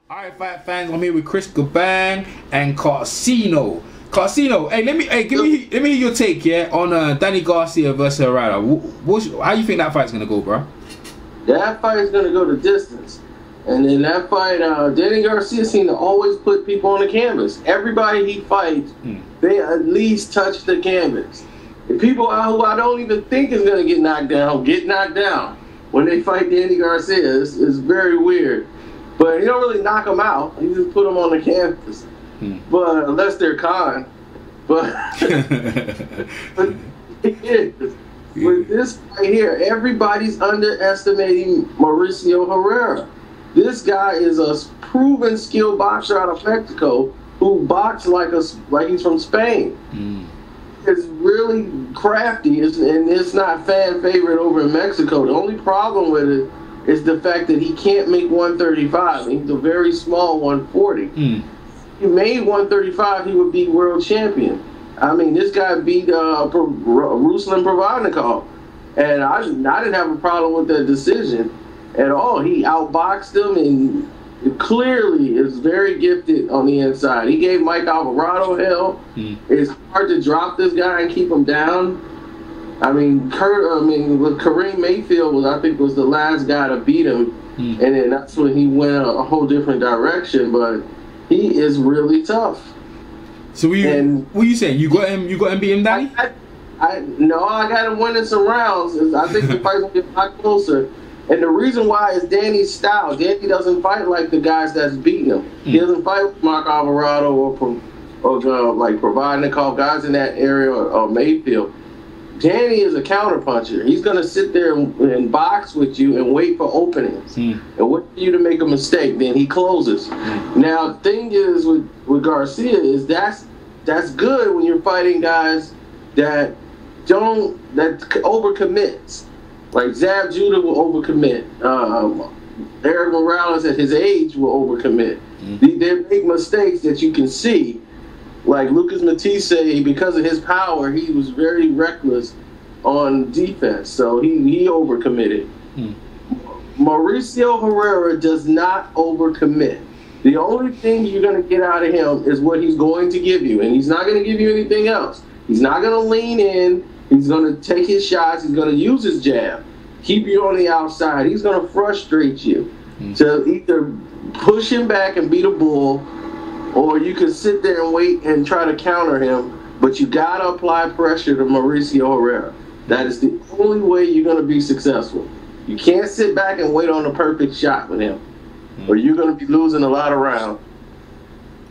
Alright, fight fans, I'm here with Kris, Caban, and Karceno. Karceno, hey, let me hear your take, yeah, on Dany Garcia versus Herrera. How you think that fight's gonna go, bro? That fight is gonna go the distance, and in that fight, Dany Garcia seemed to always put people on the canvas. Everybody he fights, they at least touch the canvas. And people who I don't even think is gonna get knocked down when they fight Dany Garcia. It's very weird. But he don't really knock them out. He just put them on the canvas. But unless they're con. But, but it is. With this right here, everybody's underestimating Mauricio Herrera. This guy is a proven skilled boxer out of Mexico who boxes like he's from Spain. It's really crafty, and it's not fan favorite over in Mexico. The only problem with it is the fact that he can't make 135. He's a very small 140. If he made 135, he would be world champion. I mean, this guy beat Ruslan Provodnikov, and I didn't have a problem with that decision at all. He outboxed him, and clearly is very gifted on the inside. He gave Mike Alvarado hell. It's hard to drop this guy and keep him down. I mean, with Kareem Mayfield I think was the last guy to beat him, and then that's when he went a whole different direction. But he is really tough. So what are you saying? You got him beating Dany? No, I got him winning some rounds. I think the fight's gonna get a lot closer. And the reason why is Danny's style. Dany doesn't fight like the guys that's beating him. He doesn't fight with Mark Alvarado or like Provodnikov, guys in that area, or Mayfield. Dany is a counterpuncher. He's going to sit there and box with you and wait for openings and wait for you to make a mistake. Then he closes. Now, the thing is with Garcia is that's good when you're fighting guys that overcommits. Like Zab Judah will overcommit. Eric Morales at his age will overcommit. They make mistakes that you can see. Like Lucas Matisse, because of his power, he was very reckless on defense, so he overcommitted. Mauricio Herrera does not overcommit. The only thing you're going to get out of him is what he's going to give you, and he's not going to give you anything else. He's not going to lean in. He's going to take his shots. He's going to use his jab, keep you on the outside. He's going to frustrate you to either push him back and beat a bull, or you can sit there and wait and try to counter him, but you got to apply pressure to Mauricio Herrera. That is the only way you're going to be successful. You can't sit back and wait on a perfect shot with him, or you're going to be losing a lot of rounds.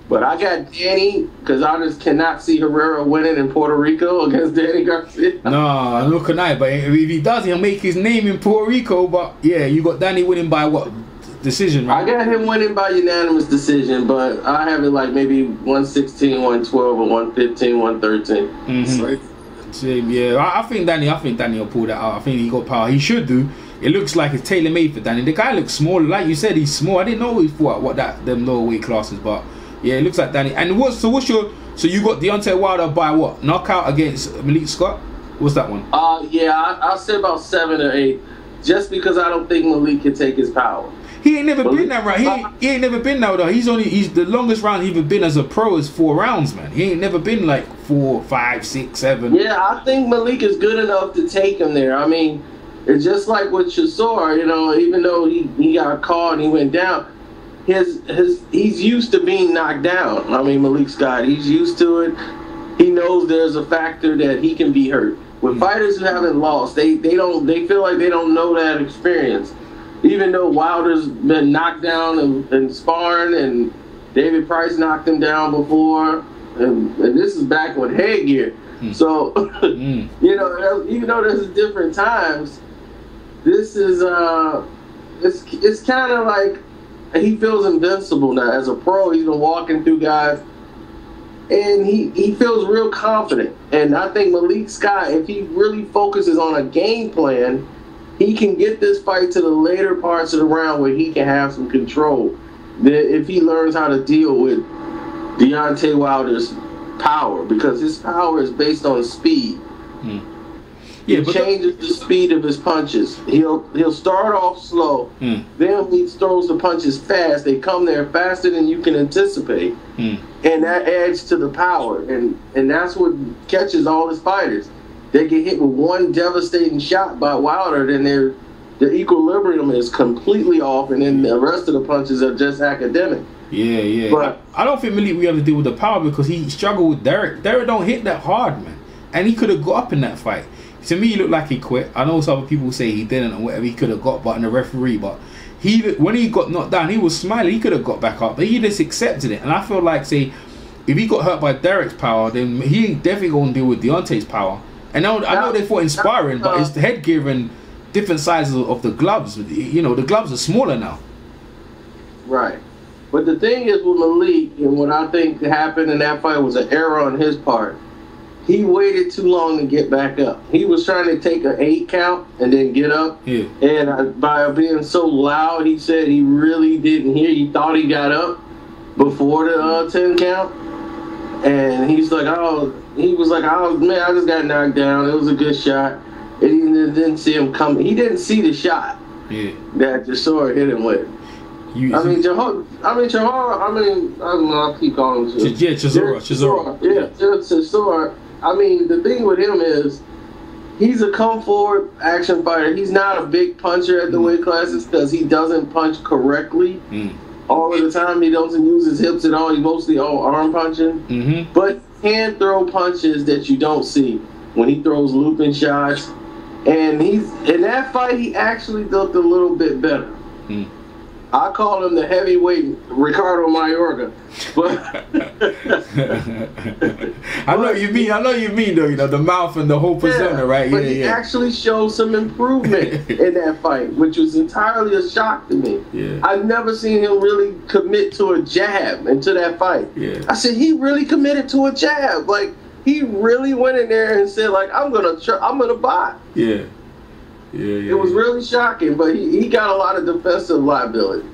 But I got Dany because I just cannot see Herrera winning in Puerto Rico against Dany Garcia. No, look at that. But if he does, he'll make his name in Puerto Rico. But yeah, you got Dany winning by what? Decision, right? I got him winning by unanimous decision, but I have it like maybe 116, 112, or 115, 113. Yeah, I think Dany will pull that out. I think he got power. He should do. It looks like it's tailor made for Dany. The guy looks small, like you said, he's small. I didn't know he fought what them lower weight classes, but yeah, it looks like Dany. And so you got Deontay Wilder by what? Knockout against Malik Scott? What's that one? Yeah, I'll say about 7 or 8, just because I don't think Malik can take his power. He ain't never been that right. He ain't never been that though. He's the longest round he even been as a pro is 4 rounds, man. He ain't never been like 4, 5, 6, 7. Yeah, I think Malik is good enough to take him there. I mean, it's just like with Chisora, even though he got caught and he went down, he's used to being knocked down. I mean, Malik Scott, he's used to it. He knows there's a factor that he can be hurt. With fighters who haven't lost, they feel like they don't know that experience. Even though Wilder's been knocked down and sparring, and David Price knocked him down before, and this is back with headgear. So, even though there's different times, this is it's kind of like he feels invincible now. As a pro, he's been walking through guys, and he feels real confident. And I think Malik Scott, if he really focuses on a game plan, he can get this fight to the later parts of the round where he can have some control. If he learns how to deal with Deontay Wilder's power, because his power is based on speed. Yeah, he changes the speed of his punches. He'll start off slow, then he throws the punches fast. They come there faster than you can anticipate, and that adds to the power. And that's what catches all his fighters. They get hit with one devastating shot by Wilder, then the equilibrium is completely off, and then the rest of the punches are just academic. Yeah. But I don't think Malik we have to deal with the power because he struggled with Derek. Derek don't hit that hard, man, and he could have got up in that fight. To me, he looked like he quit. I know some people say he didn't or whatever. He could have got but in the referee, but when he got knocked down, he was smiling. He could have got back up, but he just accepted it. And I feel like, say, if he got hurt by Derek's power, then he ain't definitely gonna deal with Deontay's power. And I know they fought in sparring, but it's the headgear and different sizes of the gloves. You know, the gloves are smaller now. Right. But the thing is with Malik, and what I think happened in that fight was an error on his part. He waited too long to get back up. He was trying to take an 8 count and then get up. Yeah. And by being so loud, he said he really didn't hear. He thought he got up before the 10 count. And he was like, man, I just got knocked down. It was a good shot. And he didn't see him coming. He didn't see the shot that Chisora hit him with. Chisora. I keep calling him Chisora. Yeah, Chisora. I mean, the thing with him is he's a come-forward action fighter. He's not a big puncher at the weight classes because he doesn't punch correctly. All of the time. He doesn't use his hips at all. He's mostly all arm punching. But he can throw punches that you don't see when he throws looping shots. And in that fight, he actually looked a little bit better. I call him the heavyweight Ricardo Mayorga, but I know you mean though. You know, the mouth and the whole persona, right? But he actually showed some improvement in that fight, which was entirely a shock to me. Yeah. I've never seen him really commit to a jab into that fight. Yeah. I said he really committed to a jab. Like he really went in there and said, like, I'm gonna buy. Yeah. It was really shocking, but he got a lot of defensive liabilities.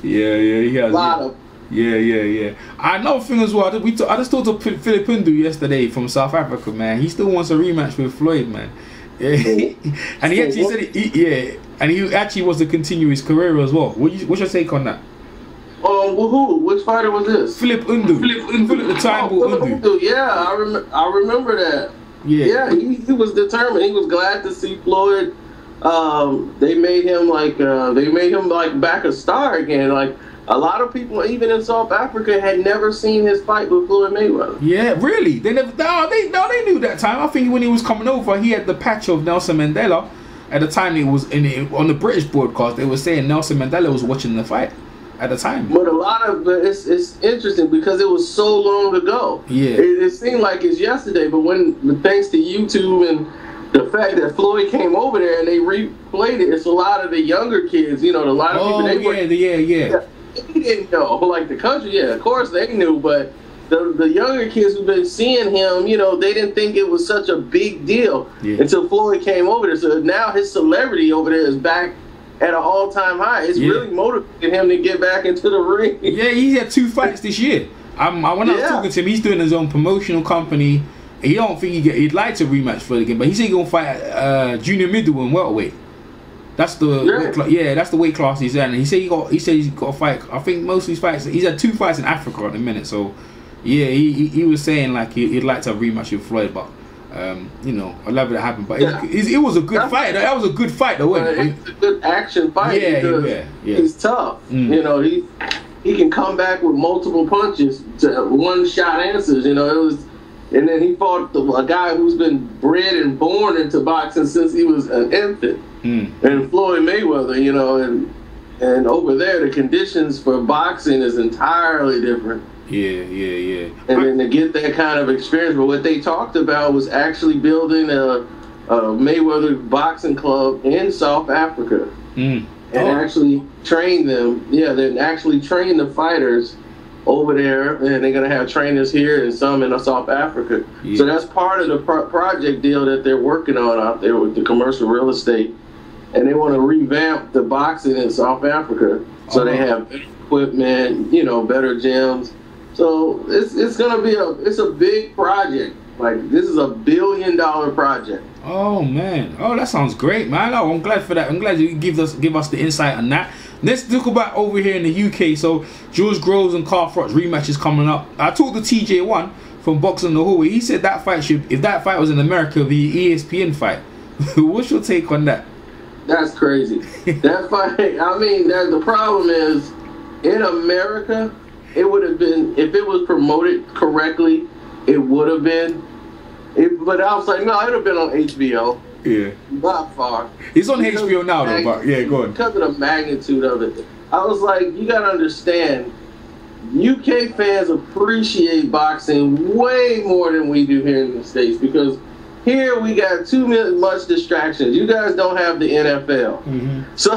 Yeah, he has. A lot of. Yeah. Another thing as well, I just talked to Philip Undu yesterday from South Africa, man. He still wants a rematch with Floyd, man. Yeah. And he actually said, and he actually wants to continue his career as well. What's your take on that? Who? Which fighter was this? Philip Undu. Philip the Time Undu. Yeah, I remember that. Yeah, he was determined. He was glad to see Floyd. They made him like back a star again. Like a lot of people, even in South Africa, had never seen his fight with Floyd Mayweather. Yeah, really? They never. They knew that time. I think when he was coming over, he had the patch of Nelson Mandela. At the time, it was on the British broadcast. They were saying Nelson Mandela was watching the fight at the time. But it's interesting because it was so long ago. Yeah, it seemed like it's yesterday. But thanks to YouTube and the fact that Floyd came over there and they replayed it, it's a lot of the younger kids, a lot of people. He didn't know, like the country. Yeah, of course they knew, but the younger kids who've been seeing him, they didn't think it was such a big deal until Floyd came over there. So now his celebrity over there is back at an all-time high. It's really motivated him to get back into the ring. Yeah, he had 2 fights this year. When I was talking to him, he's doing his own promotional company. He don't think he'd like to rematch for the game, but he said he's gonna fight junior middle and welterweight. That's the that's the weight class he's at. And he said he's got to fight. I think most of his fights, he's had 2 fights in Africa at the minute. So yeah, he was saying like he'd like to have a rematch with Floyd, but I'd love it to happen. But it was a good fight. That was a good fight, though, wasn't it? It's a good action fight. He's tough. He can come back with multiple punches to one-shot answers. And then he fought a guy who's been bred and born into boxing since he was an infant. And Floyd Mayweather, and over there the conditions for boxing is entirely different. Yeah. And then to get that kind of experience, but what they talked about was actually building a Mayweather boxing club in South Africa. And actually train them. Yeah, they actually train the fighters over there, and they're going to have trainers here and some in South Africa. So that's part of the project deal that they're working on out there with the commercial real estate. And they want to revamp the boxing in South Africa. So they have better equipment, better gyms. So it's going to be a big project. Like, this is a $1 billion project. Oh man, oh that sounds great, man. Oh, I'm glad for that. I'm glad you give us the insight on that. Let's talk about over here in the UK. So George Groves and Carl Froch rematch is coming up. I talked to TJ1 from Boxing the Hallway. He said that fight if that fight was in America, it'd be an ESPN fight. What's your take on that? That's crazy. That fight. I mean, the problem is in America, it would have been, if it was promoted correctly, it would have been. But I was like, no, it would have been on HBO. Yeah. Not far. It's on HBO now, though, but yeah, go on. Because of the magnitude of it. I was like, you got to understand, UK fans appreciate boxing way more than we do here in the States, because here we got too much distractions. You guys don't have the NFL. Mm-hmm. So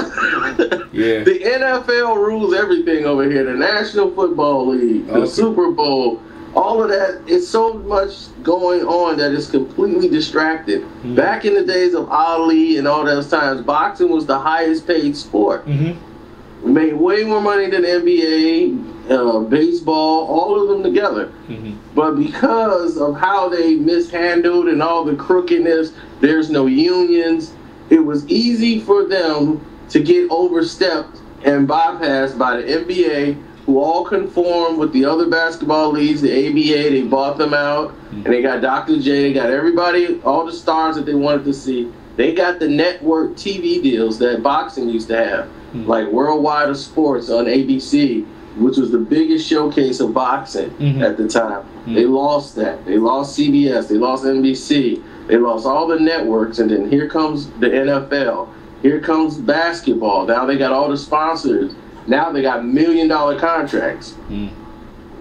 yeah. The NFL rules everything over here. The National Football League, the Super Bowl, all of that. It's so much going on that it's completely distracted. Mm-hmm. Back in the days of Ali and all those times, boxing was the highest paid sport. Mm-hmm. We made way more money than NBA, baseball, all of them together. Mm-hmm. But because of how they mishandled and all the crookedness, there's no unions. It was easy for them to get overstepped and bypassed by the NBA, who all conform with the other basketball leagues, the ABA. They bought them out, and they got Dr. J, they got everybody, all the stars that they wanted to see. They got the network TV deals that boxing used to have, like Worldwide of Sports on ABC, which was the biggest showcase of boxing at the time. They lost that. They lost CBS. They lost NBC. They lost all the networks, and then here comes the NFL. Here comes basketball. Now they got all the sponsors. Now they got $1 million contracts.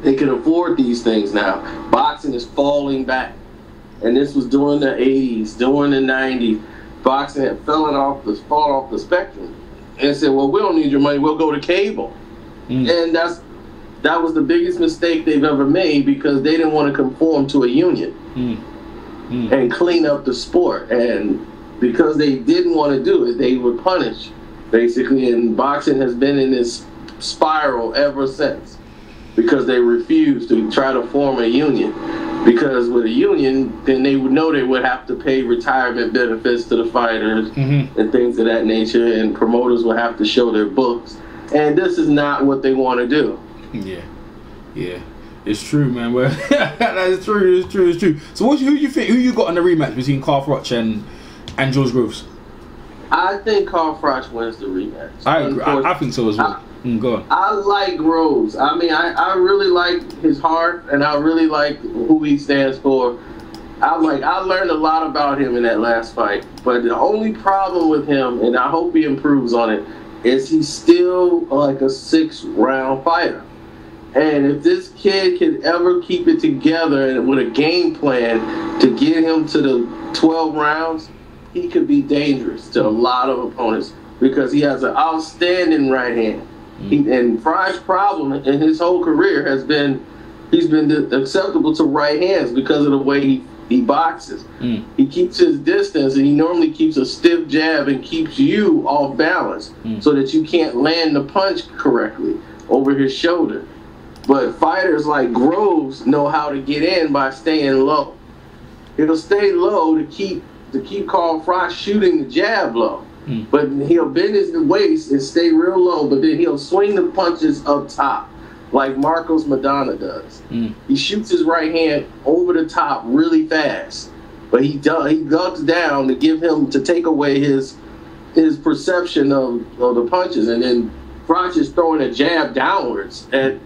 They can afford these things now. Boxing is falling back. And this was during the 80s, during the 90s. Boxing had fallen off the spectrum. And said, well, we don't need your money. We'll go to cable. And that was the biggest mistake they've ever made, because they didn't want to conform to a union and clean up the sport. And because they didn't want to do it, they were punished, basically. And boxing has been in this spiral ever since, because they refused to try to form a union. Because with a union, then they would know they would have to pay retirement benefits to the fighters and things of that nature, and promoters would have to show their books. And this is not what they want to do. Yeah, it's true, man. Well, that's true. It's true. So, who you got in the rematch between Carl Froch and George Groves? I think Carl Froch wins the rematch. I agree. I think so as well. Go on. I like Groves. I mean, I really like his heart, and I really like who he stands for. I learned a lot about him in that last fight. But the only problem with him, and I hope he improves on it, is he's still like a 6-round fighter. And if this kid can ever keep it together and with a game plan to get him to the 12 rounds, he could be dangerous to a lot of opponents, because he has an outstanding right hand. And Fry's problem in his whole career has been he's been acceptable to right hands because of the way he boxes. He keeps his distance, and he normally keeps a stiff jab and keeps you off balance so that you can't land the punch correctly over his shoulder. But fighters like Groves know how to get in by staying low. He'll stay low to keep Carl Froch shooting the jab low. But he'll bend his waist and stay real low, but then he'll swing the punches up top, like Marcos Madonna does. He shoots his right hand over the top really fast, but he ducks down to take away his perception of the punches, and then Froch is throwing a jab downwards at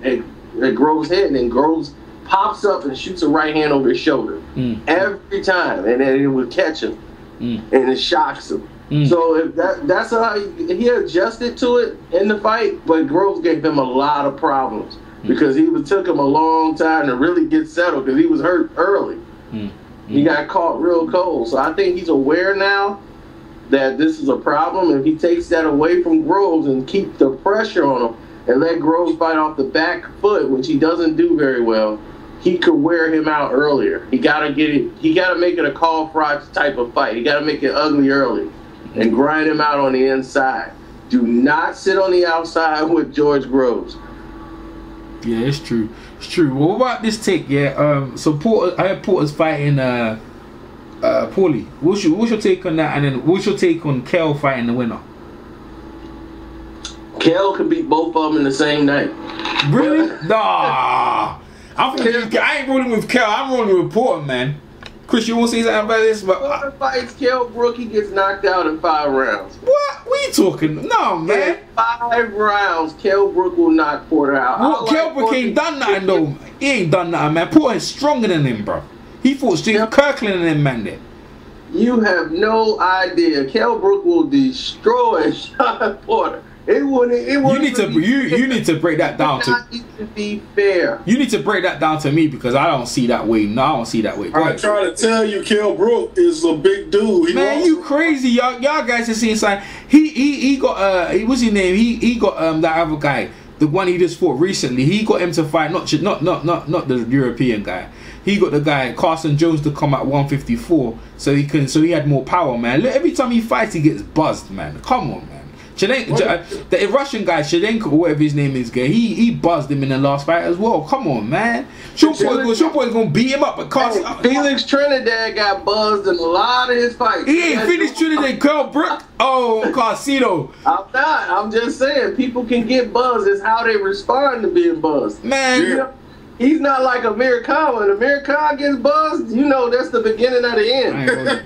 Groves' head, and then Groves pops up and shoots a right hand over his shoulder every time, and then it would catch him, and it shocks him. So if that's how he adjusted to it in the fight, but Groves gave him a lot of problems because took him a long time to really get settled, because he was hurt early. He got caught real cold. So I think he's aware now that this is a problem. If he takes that away from Groves and keep the pressure on him and let Groves fight off the back foot, which he doesn't do very well, he could wear him out earlier. He gotta make it a Carl Froch type of fight. He gotta make it ugly early and grind him out on the inside. Do not sit on the outside with George Groves. Yeah, it's true. It's true. Well, what about this take? Yeah. So I heard Porter's fighting Paulie. What's your take on that? And then what's your take on Kel fighting the winner? Kel could beat both of them in the same night. Really? Nah. I ain't rolling with Kel. I'm rolling with Porter, man. Kris, you want to say something about this? But Porter fights Kel Brook, he gets knocked out in 5 rounds. What? What are you talking? No, man. In 5 rounds, Kel Brook will knock Porter out. Well, Kel Brook ain't done nothing, though. He ain't done nothing, man. Porter is stronger than him, bro. He fought Steve Kirkland and them, man, there. You have no idea. Kel Brook will destroy Sean Porter. It wouldn't. You need to break that down to. Need to be fair. You need to break that down to me because I don't see that way. No, I don't see that way. I'm trying to tell you, Kel Brook is a big dude. Man, you crazy, y'all guys are seeing something. He got what's his name? He got that other guy, the one he just fought recently. He got him to fight not the European guy. He got the guy Carson Jones to come at 154, so he had more power, man. Look, every time he fights, he gets buzzed, man. Come on, man. The Russian guy, Shadenko, whatever his name is, he buzzed him in the last fight as well. Come on, man. Sean Porter's gonna beat him up, but Felix Trinidad got buzzed in a lot of his fights. He ain't finished Trinidad. Kel Brook. Oh, Karceno. I'm not. I'm just saying, people can get buzzed. It's how they respond to being buzzed. Man. You know, he's not like Amir Khan. When Amir Khan gets buzzed, you know that's the beginning of the end.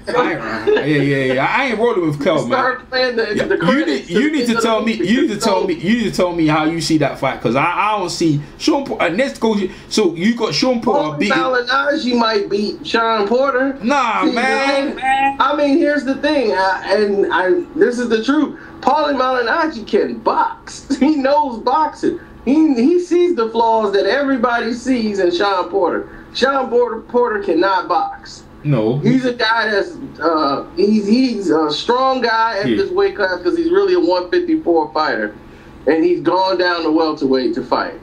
I ain't rolling with Kel, man. Start playing the credits. You need to tell me. You need to tell me how you see that fight, because I don't see Sean Porter. Let's go. So you got Sean Porter beating. Malignaggi might beat Sean Porter. Nah, man. I mean, here's the thing, this is the truth. Paulie Malignaggi can box. He knows boxing. He sees the flaws that everybody sees in Sean Porter. Sean Porter cannot box. No. He's a guy that's he's a strong guy at this weight class because he's really a 154 fighter, and he's gone down to welterweight to fight.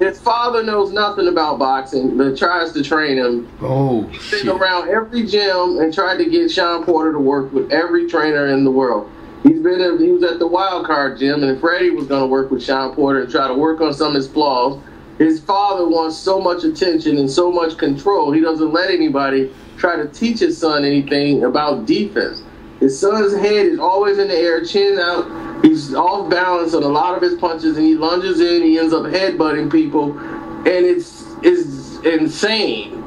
His father knows nothing about boxing, but tries to train him. Oh, he's been around every gym and tried to get Sean Porter to work with every trainer in the world. He was at the Wild Card gym, and Freddie was going to work with Sean Porter and try to work on some of his flaws. His father wants so much attention and so much control, he doesn't let anybody try to teach his son anything about defense. His son's head is always in the air, chin out. He's off balance on a lot of his punches, and he lunges in. He ends up headbutting people, and it's insane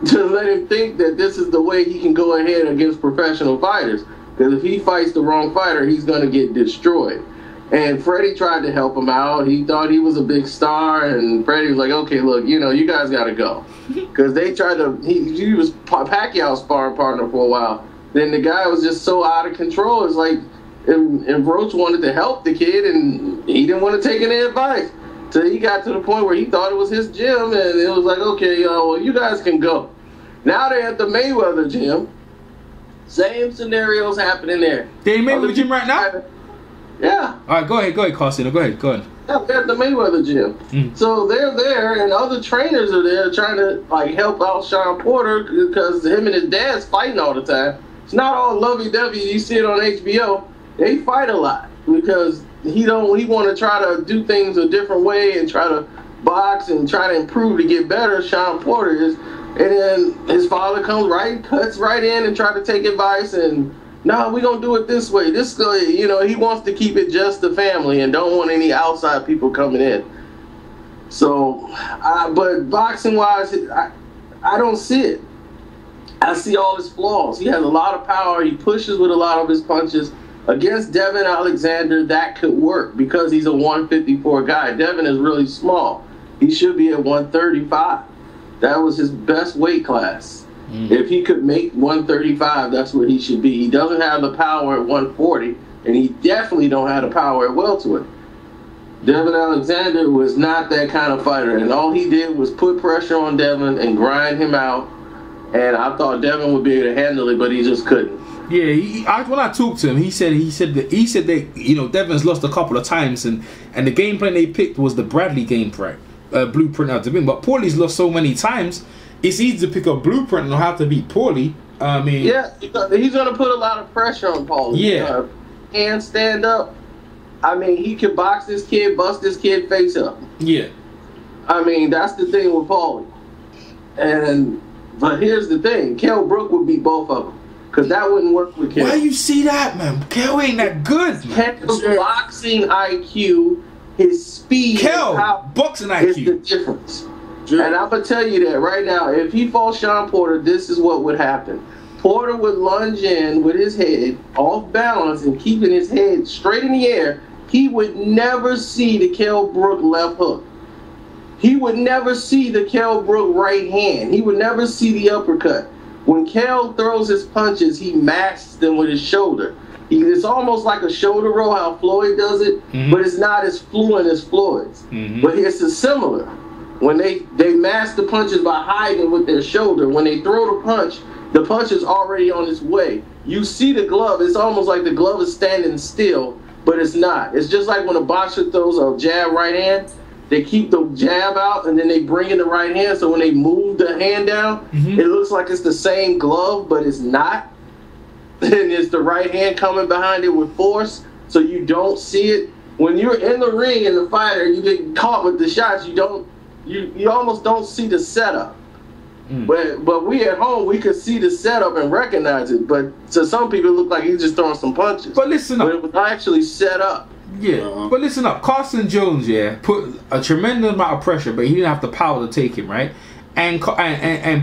to let him think that this is the way he can go ahead against professional fighters. Because if he fights the wrong fighter, he's going to get destroyed. And Freddie tried to help him out. He thought he was a big star, and Freddie was like, okay, look, you guys got to go. Because they tried to, he was Pacquiao's sparring partner for a while. Then the guy was just so out of control. It's like, and Roach wanted to help the kid, and he didn't want to take any advice. So he got to the point where he thought it was his gym, and it was like, okay, well, you guys can go. Now they're at the Mayweather gym. Same scenarios happening there. They in Mayweather gym right now? Yeah. All right, go ahead, Karceno. Go ahead. Yeah, they're at the Mayweather gym. So they're there, and other trainers are there trying to help out Sean Porter because him and his dad's fighting all the time. It's not all lovey-dovey. You see it on HBO. They fight a lot because he want to try to do things a different way and try to box and try to improve to get better. Sean Porter is. And then his father cuts right in and try to take advice, and no, we're going to do it this way. This way, he wants to keep it just the family and don't want any outside people coming in. So, but boxing-wise, I don't see it. I see all his flaws. He has a lot of power. He pushes with a lot of his punches. Against Devin Alexander, that could work because he's a 154 guy. Devin is really small. He should be at 135. That was his best weight class. If he could make 135, that's where he should be. He doesn't have the power at 140, and he definitely don't have the power at welterweight. Devin Alexander was not that kind of fighter, and all he did was put pressure on Devin and grind him out. And I thought Devin would be able to handle it, but he just couldn't. Yeah, when I talked to him, he said that Devin's lost a couple of times, and the game plan they picked was the Bradley game plan. Blueprint out to win, but Paulie's lost so many times. It's easy to pick up blueprint and how to beat Paulie. I mean, yeah, he's gonna put a lot of pressure on Paulie. Yeah, and stand up. I mean, he can box this kid, bust this kid face up. Yeah, I mean, that's the thing with Paulie. But here's the thing: Kell Brook would beat both of them because that wouldn't work with Kell. Why you see that, man? Kell ain't that good, man. Kell's boxing IQ, his speed, Kell boxing IQ is the difference. And I'm gonna tell you that right now. If he fought Sean Porter, this is what would happen. Porter would lunge in with his head off balance and keeping his head straight in the air. He would never see the Kell Brook left hook. He would never see the Kell Brook right hand. He would never see the uppercut. When Kell throws his punches, he masks them with his shoulder. It's almost like a shoulder roll, how Floyd does it, but it's not as fluent as Floyd's. But it's similar. When they mask the punches by hiding with their shoulder, when they throw the punch is already on its way. You see the glove. It's almost like the glove is standing still, but it's not. It's just like when a boxer throws a jab right hand, they keep the jab out and then they bring in the right hand. So when they move the hand down, it looks like it's the same glove, but it's not. And it's the right hand coming behind it with force, so you don't see it. When you're in the ring and the fighter, you get caught with the shots. You almost don't see the setup. But we at home, we could see the setup and recognize it. But to some people, it looked like he's just throwing some punches. But listen up. But it was actually set up. Yeah, but listen up. Karceno Jones, put a tremendous amount of pressure, but he didn't have the power to take him, right? And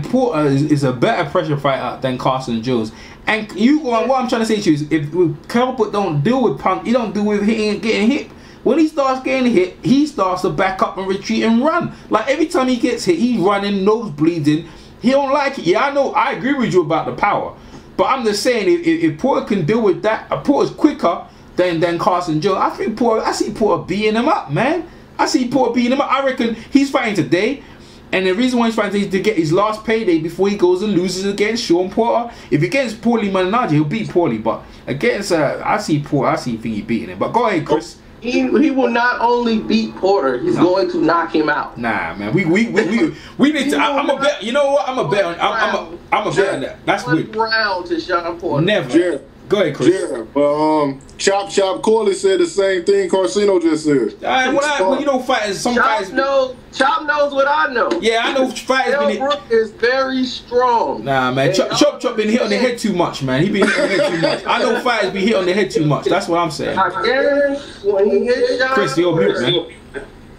Porter is a better pressure fighter than Karceno Jones. And what I'm trying to say to you is, if Kell Brook don't deal with punch, he don't deal with hitting and getting hit. When he starts getting hit, he starts to back up and retreat and run. Like every time he gets hit, he's running, nose bleeding. He don't like it. Yeah, I know. I agree with you about the power, but I'm just saying if Porter can deal with that, Porter's quicker than Karceno Jones. I see Porter beating him up, man. I see Porter beating him up. I reckon he's fighting today. And the reason why he's fighting is to get his last payday before he goes and loses against Sean Porter. If he gets Paulie Malignaggi, he'll beat Paulie. But against, I see Porter, I think he's beating him. But go ahead, Kris. He will not only beat Porter, he's going to knock him out. Nah, man. We need to. I'm a bet. You know what? I'm a bet on. I'm a bet on that. That's good. Round to Sean Porter. Never. Yeah. Go ahead, Kris. Yeah, but Chop Corley said the same thing Karceno just said. Well, you know, fighters. Chop knows what I know. Yeah, I know fighters. Kell Brook is very strong. Nah, man. Chop been hit on the head too much, man. He been hit on the head too much. I know fighters be hit on the head too much. That's what I'm saying. When he hit Kris, you're mute, man.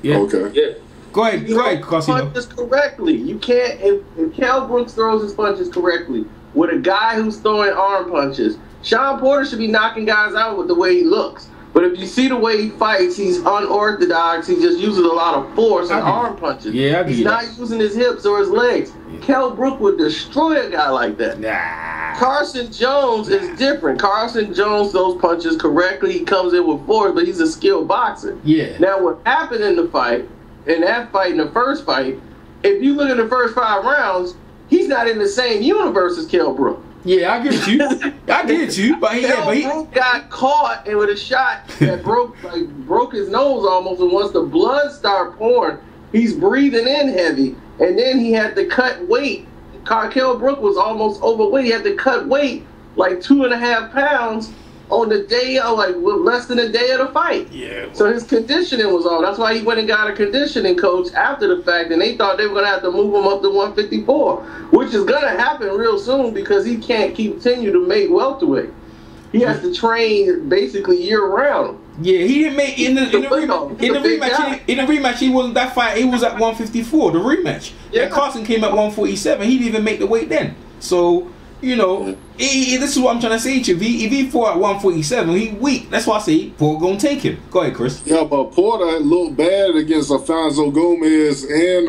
Yeah. Okay. Yeah. Go ahead, Karceno. Punches correctly. You can't. If Kell Brook throws his punches correctly, with a guy who's throwing arm punches, Sean Porter should be knocking guys out with the way he looks. But if you see the way he fights, he's unorthodox. He just uses a lot of force and arm punches. Yeah, he's not using his hips or his legs. Yeah. Kell Brook would destroy a guy like that. Nah. Karceno Jones is different. Karceno Jones throws punches correctly. He comes in with force, but he's a skilled boxer. Yeah. Now, what happened in the fight, in the first fight, if you look at the first 5 rounds, he's not in the same universe as Kell Brook. Yeah, I get you. But he got caught and with a shot that broke his nose almost. And once the blood started pouring, he's breathing in heavy. And then he had to cut weight. Kell Brook was almost overweight. He had to cut weight like 2.5 pounds on the day of less than a day of the fight. Yeah. So his conditioning was on. That's why he went and got a conditioning coach after the fact, and they thought they were gonna have to move him up to 154, which is gonna happen real soon because he can't continue to make welterweight. He has to train basically year round. Yeah, he didn't make in the rematch. He wasn't that fight. He was at 154. The rematch. Yeah. And Karceno came at 147. He didn't even make the weight then. So. You know, this is what I'm trying to say to you. If he fought at 147, he weak. That's why I say Porter gonna take him. Go ahead, Kris. Yeah, but Porter looked bad against Alfonso Gomez and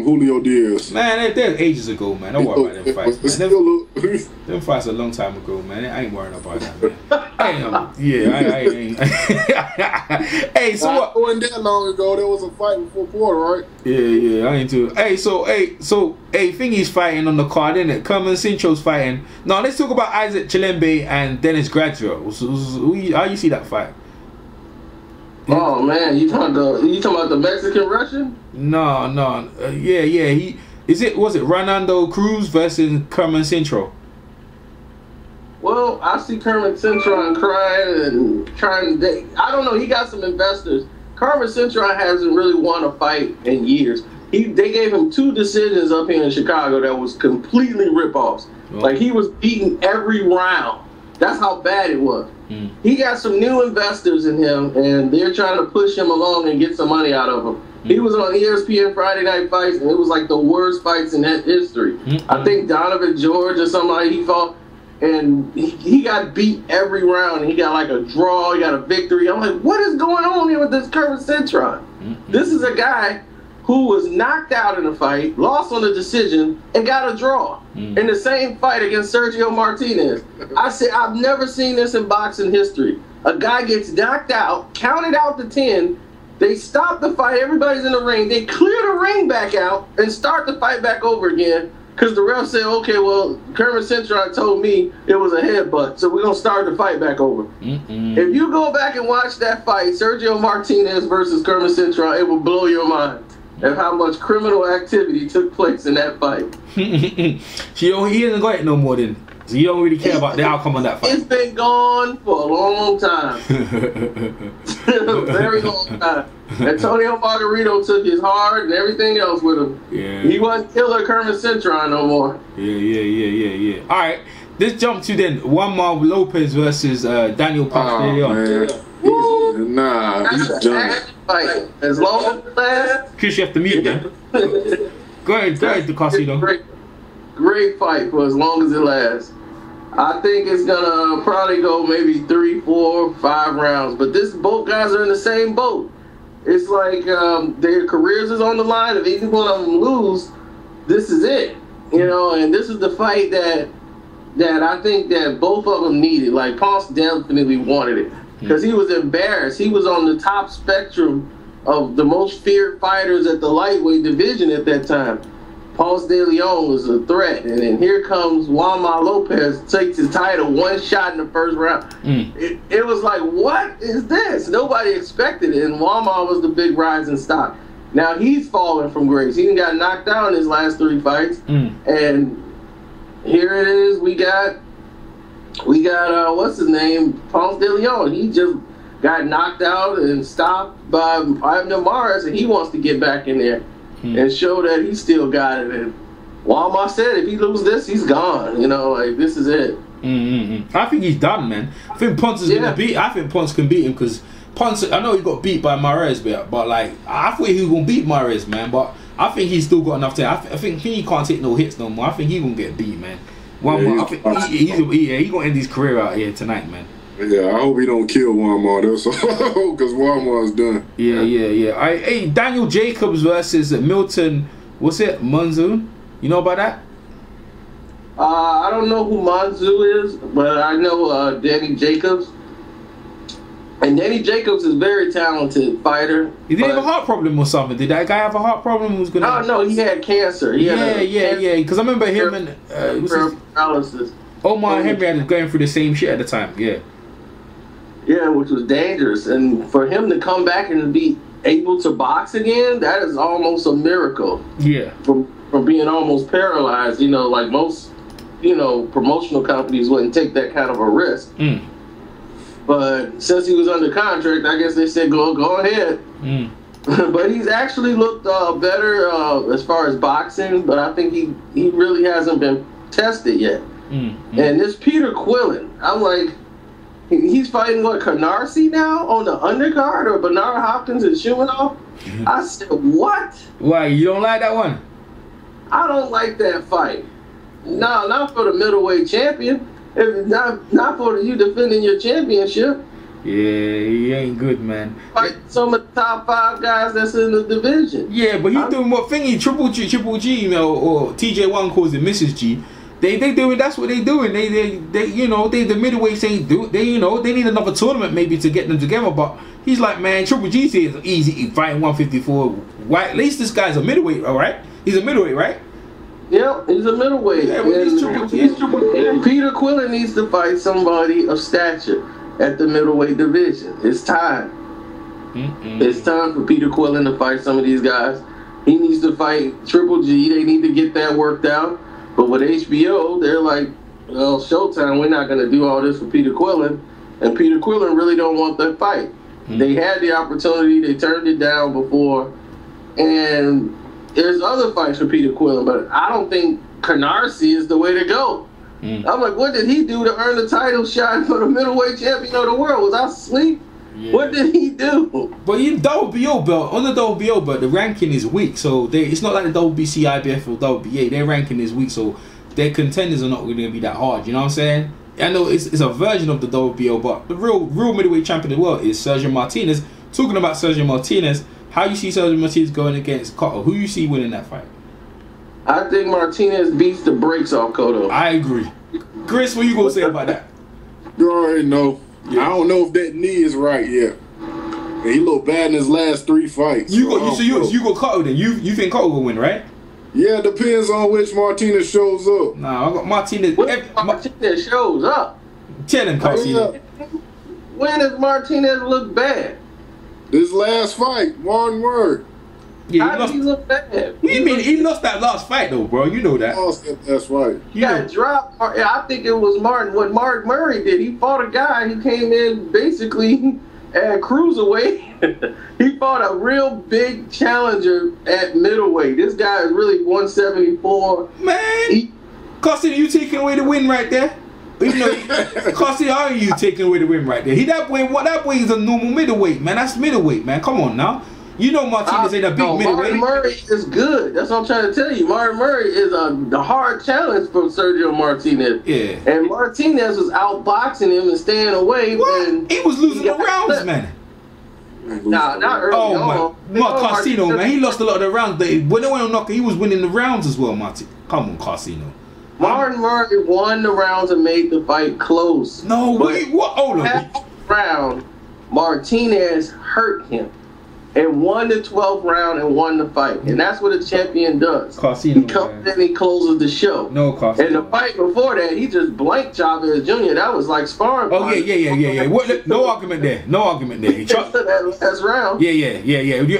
Julio Diaz. Man, they're ages ago, man. Don't worry about them fights. Man. Them fights a long time ago, man. I ain't worrying about that, man. I ain't. Hey, so what? Wasn't that long ago? There was a fight before Porter, right? Yeah, I ain't too. Hey, Thingy's fighting on the card, isn't it? Caban Cintro's fighting. Now let's talk about Isaac Chilembe and Dennis Gradua. How you see that fight? Oh man, you talking about the Mexican Russian? No. Yeah. Was it Ronaldo Cruz versus Caban Cintro? Well, I see Caban Cintro crying and trying to. I don't know. He got some investors. Caban Cintro hasn't really won a fight in years. they gave him 2 decisions up here in Chicago that was completely rip-offs. Oh. Like, he was beating every round. That's how bad it was. He got some new investors in him, and they're trying to push him along and get some money out of him. He was on ESPN Friday Night Fights, and it was like the worst fights in that history. I think Donovan George or somebody he fought, and he got beat every round. He got like a draw, he got a victory. I'm like, what is going on here with this Karceno? This is a guy who was knocked out in a fight, lost on a decision, and got a draw in the same fight against Sergio Martinez. I said, I've never seen this in boxing history. A guy gets knocked out, counted out to 10, they stop the fight, everybody's in the ring, they clear the ring back out and start the fight back over again because the ref said, okay, well, Karceno told me it was a headbutt, so we're going to start the fight back over. If you go back and watch that fight, Sergio Martinez versus Karceno, it will blow your mind at how much criminal activity took place in that fight. He hasn't got it no more then. So you don't really care about the outcome of that fight. It's been gone for a long time. A very long time. Antonio Margarito took his heart and everything else with him. Yeah. He wasn't killer Karceno no more. Yeah. All right, let's jump to then Juanma Lopez versus Daniel Ponce de Leon. He's done. Fight. As long as it lasts. Kris, you have to mute, man. Go ahead, Karceno. Great fight for as long as it lasts. I think it's gonna probably go maybe 3, 4, 5 rounds. But both guys are in the same boat. It's like their careers is on the line. If either one of them lose, this is it. You know, and this is the fight that I think that both of them needed. Like Ponce definitely wanted it because he was embarrassed. He was on the top spectrum of the most feared fighters at the lightweight division at that time. Ponce de Leon was a threat, and then here comes Juanma Lopez, takes his title, 1 shot in the first round. It was like, what is this? Nobody expected it, and Juanma was the big rising stock. Now he's fallen from grace. He got knocked out in his last 3 fights, and here it is. We got what's his name? Ponce de Leon. He just got knocked out and stopped by Ivan Morris, and he wants to get back in there and show that he still got it. And Juanma said if he loses this, he's gone. You know, like, this is it. I think he's done, man. I think Ponce is gonna beat. I think Ponce can beat him because Ponce. I know he got beat by Mares, but like I thought he was gonna beat Mares, man. But I think he's still got enough to. I think he can't take no hits no more. I think he gonna get beat, man. I think he's gonna end his career out here tonight, man. Yeah, I hope he don't kill Juanma. That's all, because Juanma's done. Yeah. Hey, Daniel Jacobs versus Milton. What's it? Monzoon. You know about that? I don't know who Monzoon is, but I know Danny Jacobs. And Danny Jacobs is a very talented fighter. He didn't have a heart problem or something. Did that guy have a heart problem? Who was gonna? Oh no, he had cancer. Yeah. Because I remember him and paralysis. Omar Henry had going through the same shit at the time. Yeah, which was dangerous. And for him to come back and be able to box again, that is almost a miracle. Yeah. From being almost paralyzed, you know, like most, you know, promotional companies wouldn't take that kind of a risk. But since he was under contract, I guess they said, go ahead. But he's actually looked better as far as boxing, but I think he really hasn't been tested yet. And this Peter Quillen, I'm like, he's fighting Canarsie now on the undercard, or Bernard Hopkins and Shumenov. I said, what? Why, you don't like that one? I don't like that fight. No, not for the middleweight champion. If not for you defending your championship. Yeah, he ain't good, man. Fight some of the top 5 guys that's in the division. Yeah, but he's doing what thingy, Triple G, you know, or TJ1 calls it Mrs. G. They doing, that's what they doing. They you know, the middleweights ain't do. They, you know, they need another tournament maybe to get them together. But he's like, man, Triple G says it's easy fighting 154. Why? At least this guy's a middleweight, all right? He's a middleweight, right? Yep, he's a middleweight. Yeah, he's Triple G. And Peter Quillen needs to fight somebody of stature at the middleweight division. It's time. It's time for Peter Quillen to fight some of these guys. He needs to fight Triple G. They need to get that worked out. But with HBO, they're like, well, Showtime, we're not going to do all this for Peter Quillen. And Peter Quillen really don't want that fight. They had the opportunity. They turned it down before. And there's other fights for Peter Quillin, but I don't think Canarsie is the way to go. I'm like, what did he do to earn the title shot for the middleweight champion of the world? Was I asleep? Yeah. What did he do? But you WBO belt, on the WBO belt, the ranking is weak, so it's not like the WBC, IBF, or WBA. Their ranking is weak, so their contenders are not going to be that hard. You know what I'm saying? I know it's a version of the WBO, but the real middleweight champion of the world is Sergio Martinez. Talking about Sergio Martinez, how you see Sergio Martinez going against Cotto? Who you see winning that fight? I think Martinez beats the brakes off Cotto. I agree. Kris, what you gonna say about that? You already know. Yeah. I don't know if that knee is right yet. And he looked bad in his last 3 fights. You go Cotto then. You think Cotto will win, right? Yeah, depends on which Martinez shows up. Nah, I got Martinez. Martinez shows up. Tell him, Karceno. When does Martinez look bad? This last fight, one word. Yeah, How did he look bad? What do you mean? He lost that last fight, though, bro. You know that. He lost that last fight. He got dropped. I think it was what Mark Murray did. He fought a guy who came in basically at cruiserweight. He fought a real big challenger at middleweight. This guy is really 174. Man, Karceno, you taking away the win right there. You know, Karceno, how are you taking away the win right there? That boy is a normal middleweight, man. That's middleweight, man. Come on now. You know Martinez ain't a big middleweight. Martin Murray is good. That's what I'm trying to tell you. Martin Murray is the hard challenge for Sergio Martinez. Yeah. And Martinez was outboxing him and staying away. What? He was losing the rounds, man. Nah, not early on. Karceno, man. He lost a lot of the rounds. When they went on knockout, he was winning the rounds as well, Martin. Come on, Karceno. Martin Murray won the rounds and made the fight close. No, wait, what? Hold on. Round, Martinez hurt him and won the 12th round and won the fight. And that's what a champion does. Karceno, he comes in, he closes the show. No, Karceno. And the fight before that, he just blanked Chavez Jr. That was like sparring. Oh, yeah. What, no argument there. No argument there. That last round. Yeah.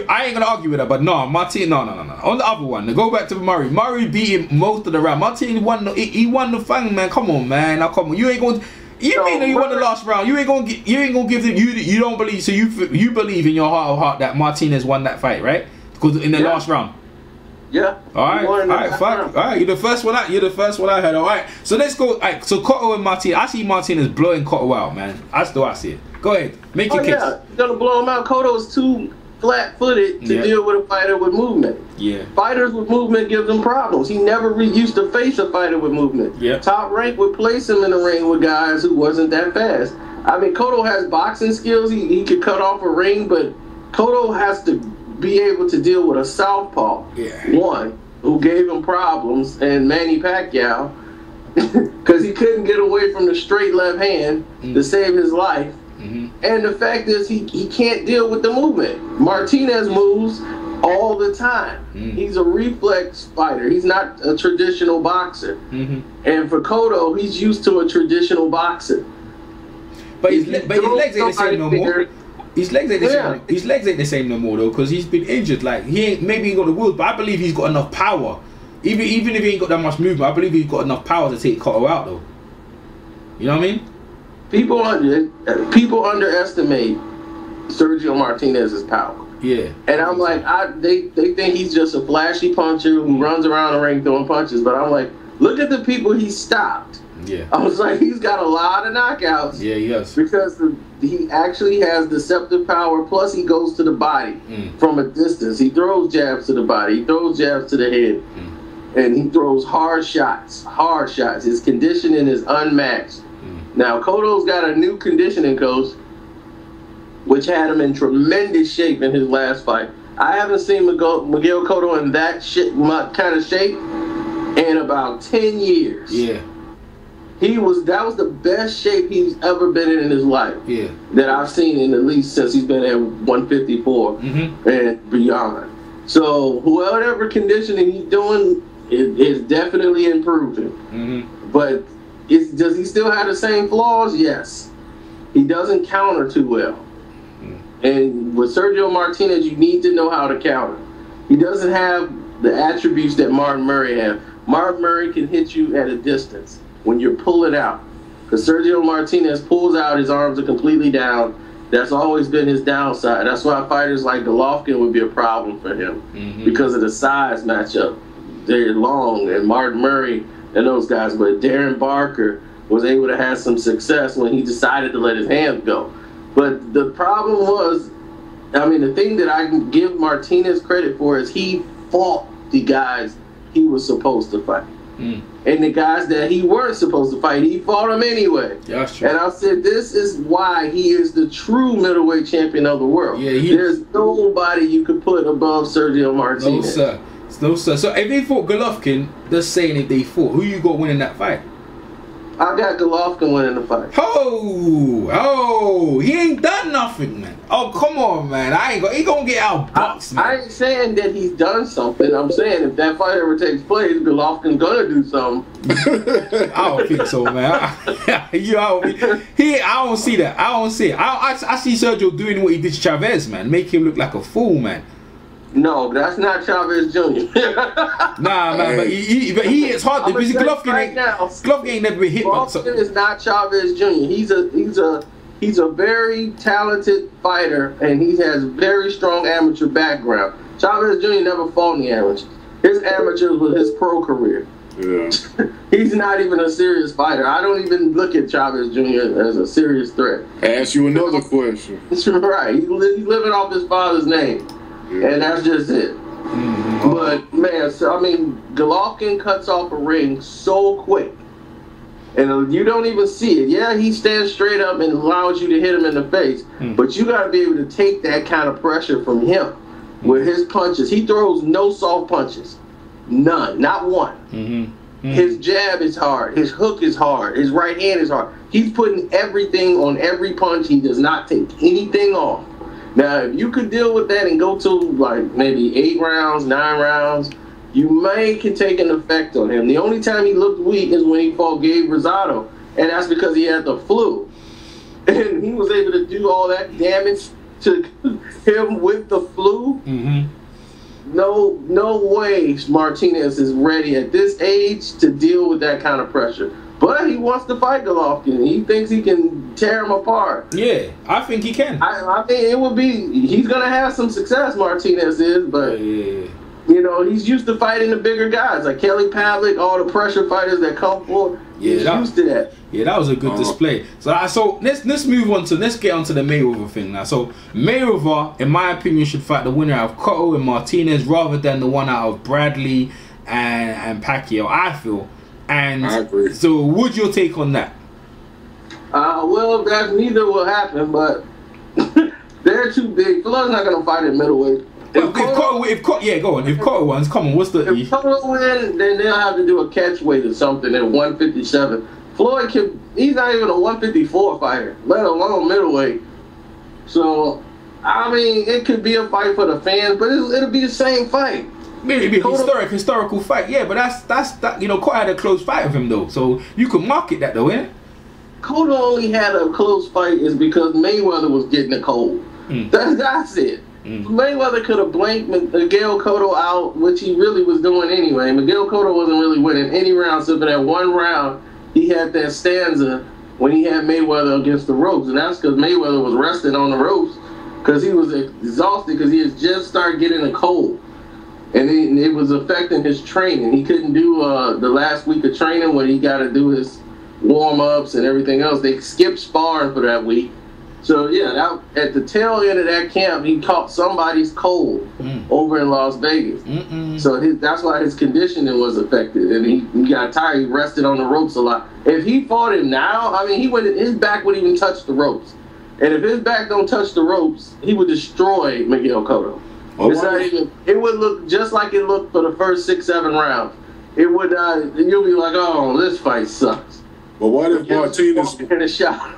I ain't going to argue with that, but no, Martin, no. On the other one, go back to Murray. Murray beat him most of the round. Martin won the thing, man. Come on, man. Now, come on. You ain't going to... You mean that you won the last round? You ain't gonna give them. You don't believe. So you believe in your heart of heart that Martinez won that fight, right? Because in the last round. Yeah. All right. Fuck. All right. You're the first one. You're the first one I heard. All right. So let's go. All right, so Cotto and Martinez. I see Martinez blowing Cotto out, man. That's the way I see it. Go ahead. Make your case. Yeah. You're gonna blow him out. Cotto is too flat-footed to deal with a fighter with movement. Yeah. Fighters with movement give them problems. He never used to face a fighter with movement. Yeah. Top Rank would place him in the ring with guys who wasn't that fast. I mean, Cotto has boxing skills. He could cut off a ring, but Cotto has to be able to deal with a southpaw. Yeah. One who gave him problems, and Manny Pacquiao, because he couldn't get away from the straight left hand to save his life. And the fact is, he can't deal with the movement. Martinez moves all the time. He's a reflex fighter. He's not a traditional boxer. And for Cotto, he's used to a traditional boxer. But his legs ain't the same no more. His legs ain't the same. His legs ain't the same no more though, because he's been injured. Like maybe he got the wheels, but I believe he's got enough power. Even if he ain't got that much movement, I believe he's got enough power to take Cotto out though. You know what I mean? People underestimate Sergio Martinez's power. Yeah. And I'm like, they think he's just a flashy puncher who runs around the ring throwing punches. But I'm like, look at the people he stopped. Yeah. I was like, he's got a lot of knockouts. Yeah, he does. Because he actually has deceptive power. Plus, he goes to the body from a distance. He throws jabs to the body. He throws jabs to the head. And he throws hard shots. Hard shots. His conditioning is unmatched. Now, Cotto's got a new conditioning coach, which had him in tremendous shape in his last fight. I haven't seen Miguel Cotto in that kind of shape in about 10 years. Yeah. That was the best shape he's ever been in his life. Yeah. That I've seen in at least since he's been at 154 and beyond. So whatever conditioning he's doing is definitely improving. But does he still have the same flaws? Yes. He doesn't counter too well. And with Sergio Martinez, you need to know how to counter. He doesn't have the attributes that Martin Murray has. Martin Murray can hit you at a distance when you're pulling out. Because Sergio Martinez pulls out, his arms are completely down, That's always been his downside. That's why fighters like Golovkin would be a problem for him because of the size matchup. They're long, and Martin Murray and those guys. But Darren Barker was able to have some success when he decided to let his hands go. But the problem was, I mean, the thing that I can give Martinez credit for is he fought the guys he was supposed to fight. And the guys that he weren't supposed to fight, he fought them anyway. Yeah, that's true. And I said, this is why he is the true middleweight champion of the world. Yeah, there's nobody you could put above Sergio Martinez. No, sir. No, sir. So if they fought Golovkin, just saying if they fought, who you got winning that fight? I got Golovkin winning the fight. Oh, he ain't done nothing, man. Oh, come on, man. He gonna get outboxed, man. I ain't saying that he's done something. I'm saying if that fight ever takes place, Golovkin's gonna do something. I don't think so, man. I don't see that. I don't see it. I see Sergio doing what he did to Chavez, man. Make him look like a fool, man. No, that's not Chavez Jr. Nah, man, but he hits hard. Because Golovkin ain't never been hit. Golovkin is not Chavez Jr. He's a very talented fighter, and he has very strong amateur background. Chavez Jr. never fought in the amateurs. His amateurs was his pro career. Yeah. He's not even a serious fighter. I don't even look at Chavez Jr. as a serious threat. Ask you another question. That's right. He's living off his father's name. Yeah. And that's just it. But, man, I mean, Golovkin cuts off a ring so quick. And you don't even see it. Yeah, he stands straight up and allows you to hit him in the face. But you got to be able to take that kind of pressure from him with his punches. He throws no soft punches. None. Not one. His jab is hard. His hook is hard. His right hand is hard. He's putting everything on every punch. He does not take anything off. Now, if you could deal with that and go to like maybe 8 rounds, 9 rounds, you can take an effect on him. The only time he looked weak is when he fought Gabe Rosado, and that's because he had the flu. And he was able to do all that damage to him with the flu. No way Martinez is ready at this age to deal with that kind of pressure. But he wants to fight Golovkin. He thinks he can tear him apart. Yeah, I think he can. I think it would be. He's gonna have some success. Martinez is, but you know he's used to fighting the bigger guys like Kelly Pavlik, all the pressure fighters that come forward. He's used to that. Yeah, that was a good display. So let's move on to let's get onto the Mayweather thing now. So Mayweather, in my opinion, should fight the winner out of Cotto and Martinez rather than the one out of Bradley and Pacquiao. I feel. And I agree. So, what's your take on that? Well, that neither will happen, but they're too big. Floyd's not going to fight at middleweight. If Cotto wins, come on, what's the... If Cotto wins, then they'll have to do a catch weight or something at 157. Floyd he's not even a 154 fighter, let alone middleweight. So, I mean, it could be a fight for the fans, but it'll be the same fight. Maybe a historical fight, yeah, but that's you know, Cotto had a close fight with him though, so you can market that though, innit? Cotto only had a close fight is because Mayweather was getting a cold. That's it. Mayweather could have blanked Miguel Cotto out, which he really was doing anyway. Miguel Cotto wasn't really winning any rounds, except for that one round he had that stanza when he had Mayweather against the ropes, and that's because Mayweather was resting on the ropes because he was exhausted because he had just started getting a cold. And it was affecting his training. He couldn't do the last week of training when he got to do his warm-ups and everything else. They skipped sparring for that week. So, yeah, at the tail end of that camp, he caught somebody's cold over in Las Vegas. So that's why his conditioning was affected. And he got tired. He rested on the ropes a lot. If he fought him now, I mean, his back wouldn't even touch the ropes. And if his back don't touch the ropes, he would destroy Miguel Cotto. It would look just like it looked for the first 6-7 rounds. It would you'll be like, oh, this fight sucks. But what if Martinez in a shot?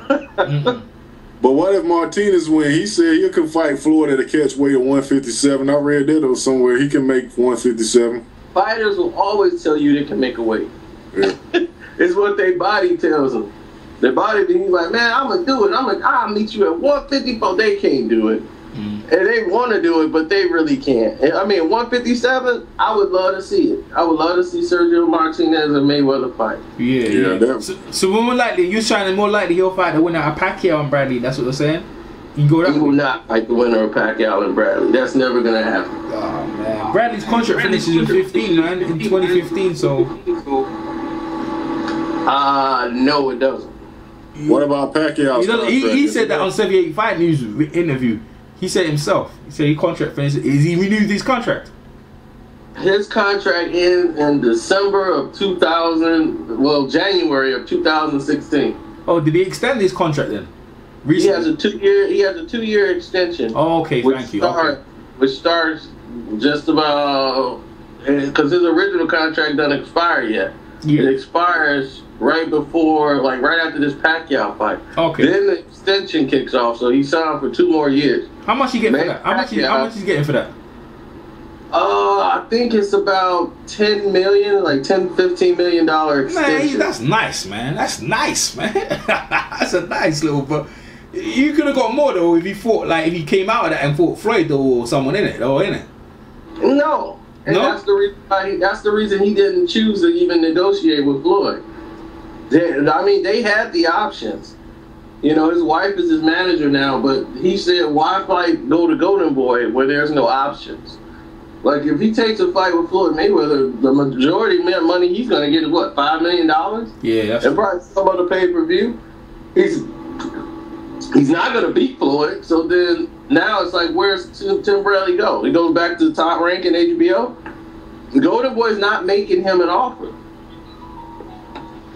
But what if Martinez win? He said he can fight Floyd at a catch weight of 157. I read that or somewhere he can make 157. Fighters will always tell you they can make a weight. Yeah. It's what their body tells them. Their body be like, man, I'm gonna do it. I'll meet you at 154. They can't do it. And they want to do it, but they really can't. I mean, 157, I would love to see it. I would love to see Sergio Martinez and Mayweather fight. Yeah. So more likely, you're saying more likely he'll fight the winner of Pacquiao and Bradley. That's what you're saying? You go that He will not fight the winner of Pacquiao and Bradley. That's never gonna happen. Oh man, Bradley's contract finishes in 15, man, in 2015. So, no, it doesn't. What about Pacquiao? He said that on 78 Fight News interview. He said himself. He said his contract finishes. Is he renewed his contract? His contract ends in December of 2000. Well, January of 2016. Oh, did he extend his contract then? Recently? He has a 2-year. He has a 2-year extension. Oh, okay, thank you. Which starts just about because his original contract doesn't expire yet. Yeah. It expires right before, like right after this Pacquiao fight. Okay. Then the extension kicks off, so he signed for 2 more years. How much he getting for that? How much is he getting for that? I think it's about 10 million, like $10-15 million extension. Man, that's nice, man. That's nice, man. That's a nice little. But you could have got more though if he fought, like if he came out of that and fought Floyd though, or someone in it, though, innit? No, and no? That's the reason. That's the reason he didn't choose to even negotiate with Floyd. They had the options. You know, his wife is his manager now, but he said, "Why fight go to Golden Boy where there's no options?" Like, if he takes a fight with Floyd Mayweather, the majority of money he's going to get is, what, $5 million? Yeah, that's and probably some other pay-per-view. He's not going to beat Floyd, so then now it's like, where's Tim Bradley go? He goes back to the top rank in HBO? The Golden Boy's not making him an offer.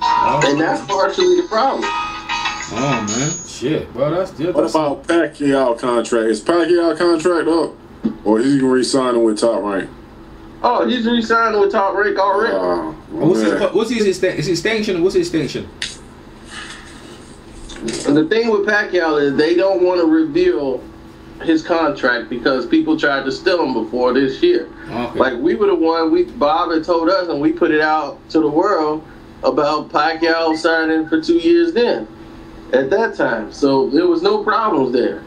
Oh. And that's partially the problem. Oh, man. Shit, bro, that's good. What about Pacquiao contract? Is Pacquiao contract up? Or is he re-signing with Top Rank? Oh, he's re-signing with Top Rank already. What's his extension? What's his extension? And the thing with Pacquiao is they don't want to reveal his contract because people tried to steal him before this year. Okay. Like, we were the one, Bob had told us, and we put it out to the world about Pacquiao signing for 2 years then, at that time. So there was no problems there.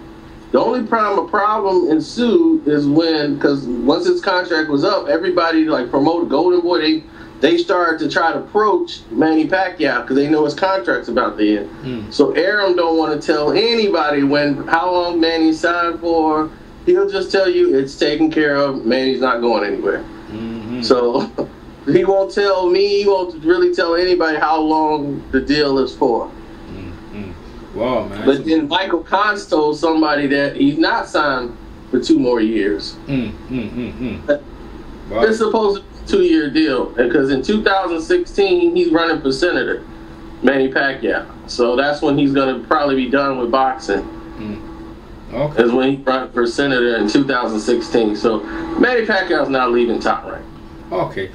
The only problem ensued is when, because once his contract was up, everybody like promoted Golden Boy. They started to try to approach Manny Pacquiao because they know his contract's about to end. So Arum don't want to tell anybody how long Manny signed for. He'll just tell you it's taken care of. Manny's not going anywhere. So he won't tell me. He won't really tell anybody how long the deal is for. Wow, man. But then Michael Kans told somebody that he's not signed for 2 more years. Wow. It's supposed to be a 2-year deal because in 2016 he's running for senator, Manny Pacquiao. So that's when he's going to probably be done with boxing. Okay. Is when he ran for senator in 2016. So Manny Pacquiao's not leaving Top Rank. Okay.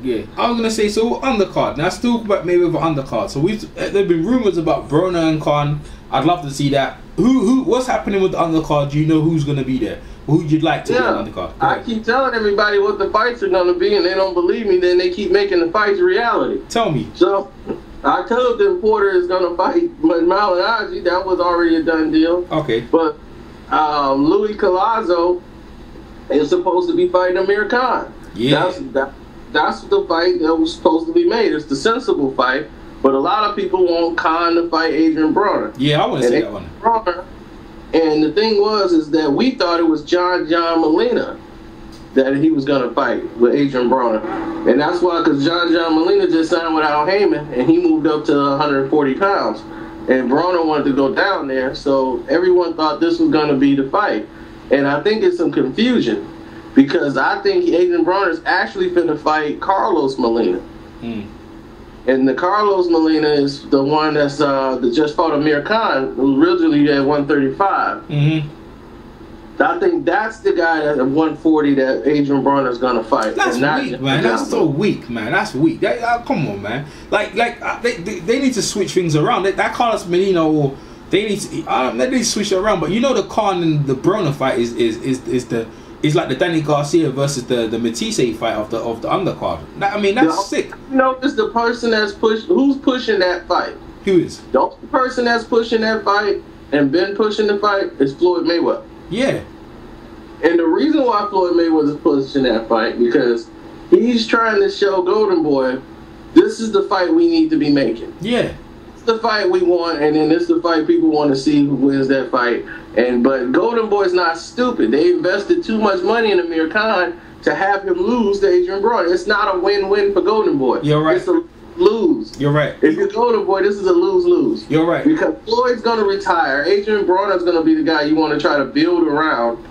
Yeah, I was gonna say, so undercard. Now, let's talk about maybe with undercard. So there've been rumors about Broner and Khan. I'd love to see that. What's happening with the undercard? Do you know who's gonna be there? Who'd you like to be on the undercard? I keep telling everybody what the fights are gonna be, and they don't believe me. Then they keep making the fights reality. Tell me. So I told them Porter is gonna fight Malignaggi. That was already a done deal. Okay. But Louis Collazo is supposed to be fighting Amir Khan. Yeah. That's the fight that was supposed to be made. It's the sensible fight, but a lot of people want Khan to fight Adrian Broner. Yeah, I want to see that one. Broner, and the thing is that we thought it was John Molina that he was going to fight with Adrian Broner. And that's why, because John Molina just signed with Al Heyman, and he moved up to 140 pounds. And Broner wanted to go down there, so everyone thought this was going to be the fight. And I think it's some confusion. Because I think Adrian Broner is actually finna fight Carlos Molina. And the Carlos Molina is the one that just fought Amir Khan, who originally at 135. I think that's the guy at 140 that Adrian Broner is gonna fight. That's weak, man. That's so weak, man. That's weak. Come on, man. They need to switch things around. That Carlos Molina, they need to switch it around. But you know, the Khan and the Broner fight is like the Dany Garcia versus the Matisse fight of the undercard. That's sick. You know, it's the person that's who's pushing that fight. Who is? The only person that's pushing that fight and been pushing the fight is Floyd Mayweather. Yeah. And the reason why Floyd Mayweather is pushing that fight because he's trying to show Golden Boy, this is the fight we need to be making. Yeah. is the fight we want, and then this is the fight people want to see who wins that fight. But Golden Boy's not stupid. They invested too much money in Amir Khan to have him lose to Adrian Broner. It's not a win-win for Golden Boy. You're right. It's a lose. You're right. If you're Golden Boy, this is a lose-lose. You're right. Because Floyd's going to retire. Adrian Broner's going to be the guy you want to try to build around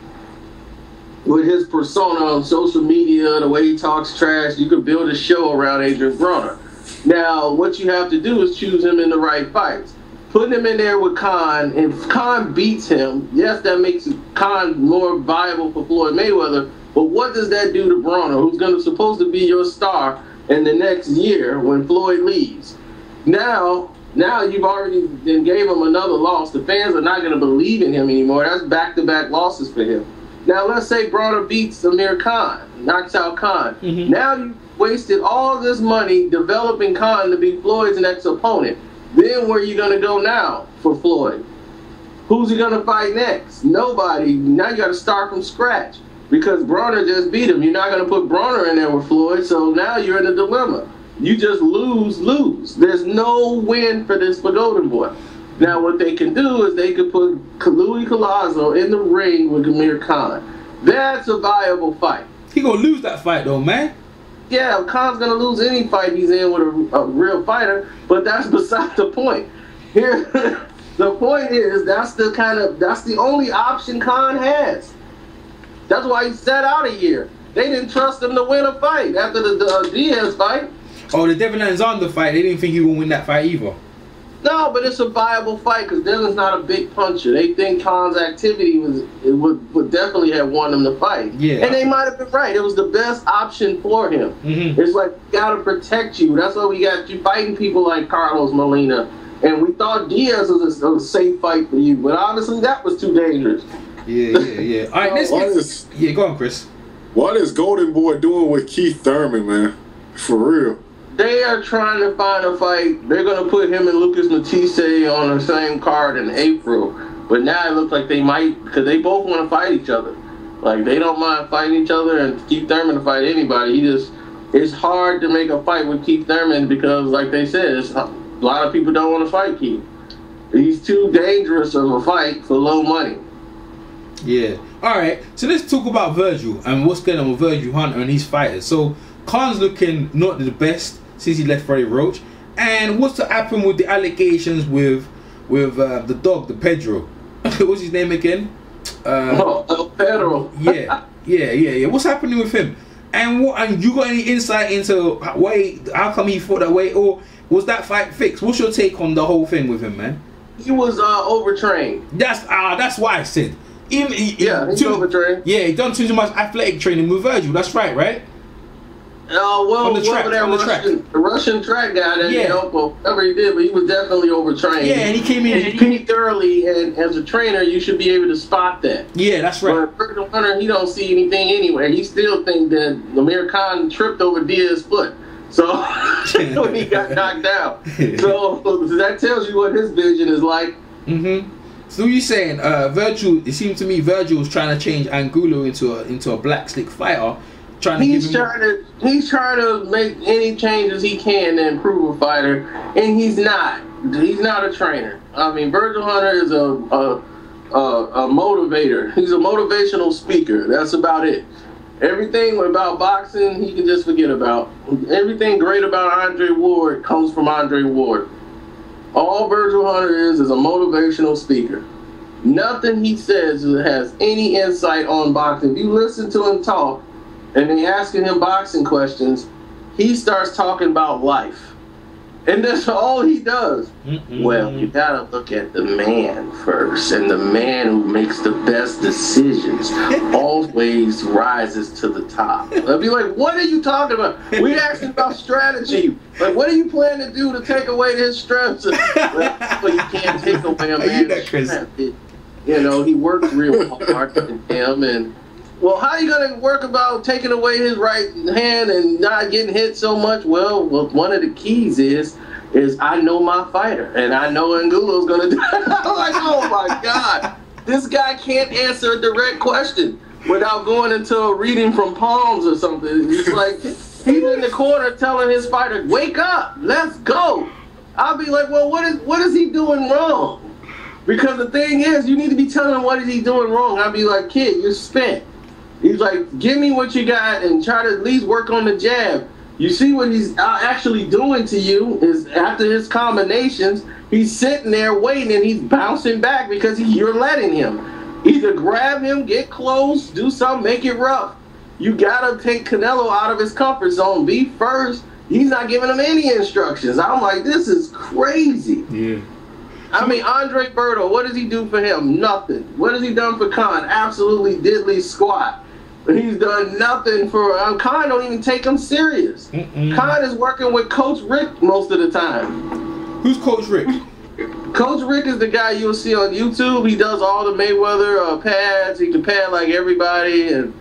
with his persona on social media, the way he talks trash. You could build a show around Adrian Broner. Now, what you have to do is choose him in the right fights. Putting him in there with Khan, and if Khan beats him, yes, that makes Khan more viable for Floyd Mayweather, but what does that do to Broner, who's supposed to be your star in the next year when Floyd leaves? Now you've already then gave him another loss. The fans are not going to believe in him anymore. That's back-to-back losses for him. Now, let's say Broner beats Amir Khan, knocks out Khan. Mm-hmm. Now you've wasted all this money developing Khan to be Floyd's next opponent. Then where are you going to go now for Floyd? Who's he going to fight next? Nobody. Now you got to start from scratch because Broner just beat him. You're not going to put Broner in there with Floyd, so now you're in a dilemma. You just lose. There's no win for this for Golden Boy. Now what they can do is they could put Louis Collazo in the ring with Amir Khan. That's a viable fight. He gonna lose that fight though, man. Yeah, Khan's gonna lose any fight he's in with a real fighter, but that's beside the point. Here, the point is that's the only option Khan has. That's why he sat out a year. They didn't trust him to win a fight after the Diaz fight. Oh, the Devin Alexander fight. They didn't think he would win that fight either. No, but it's a viable fight because Devon's not a big puncher. They think Khan's activity would definitely have won him the fight. Yeah. And they might have been right. It was the best option for him. Mm-hmm. It's like, we got to protect you. That's why we got you fighting people like Carlos Molina. And we thought Diaz was a safe fight for you. But honestly, that was too dangerous. Yeah. All right, yeah, go on, Chris. What is Golden Boy doing with Keith Thurman, man? For real. They are trying to find a fight. They're going to put him and Lucas Matisse on the same card in April. But now it looks like they might, because they both want to fight each other. Like, they don't mind fighting each other, and Keith Thurman to fight anybody. It's hard to make a fight with Keith Thurman because, like they said, a lot of people don't want to fight Keith. He's too dangerous of a fight for low money. Yeah. All right. So let's talk about Virgil and what's going on with Virgil Hunter and his fighters. So Khan's looking not the best since he left Freddie Roach. And what's to happen with the allegations with the dog, the Pedro? What's his name again? El Pedro. Yeah. What's happening with him? And you got any insight into how come he fought that way, or was that fight fixed? What's your take on the whole thing with him, man? He was overtrained. That's why I said. He's overtrained. Yeah, he done too much athletic training with Virgil. That's right? Well, the Russian track guy that helped whatever he did, but he was definitely overtrained. Yeah, and he came in. He peaked early, and as a trainer, you should be able to spot that. Yeah, that's right. But Virgil Hunter, he don't see anything anywhere. He still think that Amir Khan tripped over Diaz's foot. So when he got knocked out. So that tells you what his vision is like. Mm-hmm. So you're saying Virgil? It seemed to me Virgil was trying to change Angulo into a black slick fighter. He's trying to make any changes he can to improve a fighter, and he's not. He's not a trainer. I mean, Virgil Hunter is a motivator. He's a motivational speaker. That's about it. Everything about boxing he can just forget about. Everything great about Andre Ward comes from Andre Ward. All Virgil Hunter is a motivational speaker. Nothing he says has any insight on boxing. If you listen to him talk, and they asking him boxing questions, he starts talking about life. And that's all he does. Well, you gotta look at the man first, and the man who makes the best decisions always rises to the top. I'll be like, what are you talking about? We asking about strategy. Like, what are you planning to do to take away his strengths? But you can't take away a man's strength. You know, he works real hard in him, and well, how are you going to work about taking away his right hand and not getting hit so much? Well, one of the keys is I know my fighter, and I know Angulo's going to do it. I'm like, oh my God. This guy can't answer a direct question without going into a reading from palms or something. It's like he's in the corner telling his fighter, wake up, let's go. I'll be like, well, what is he doing wrong? Because the thing is, you need to be telling him what is he doing wrong. I'll be like, kid, you're spent. He's like, give me what you got and try to at least work on the jab. You see what he's actually doing to you is after his combinations, he's sitting there waiting and he's bouncing back because you're letting him. Either grab him, get close, do something, make it rough. You got to take Canelo out of his comfort zone. Be first. He's not giving him any instructions. I'm like, this is crazy. Yeah. I mean, Andre Berto, what does he do for him? Nothing. What has he done for Khan? Absolutely diddly squat. But he's done nothing for Khan. Don't even take him serious. Khan is working with Coach Rick most of the time. Who's Coach Rick? Coach Rick is the guy you'll see on YouTube. He does all the Mayweather pads. He can pad like everybody, and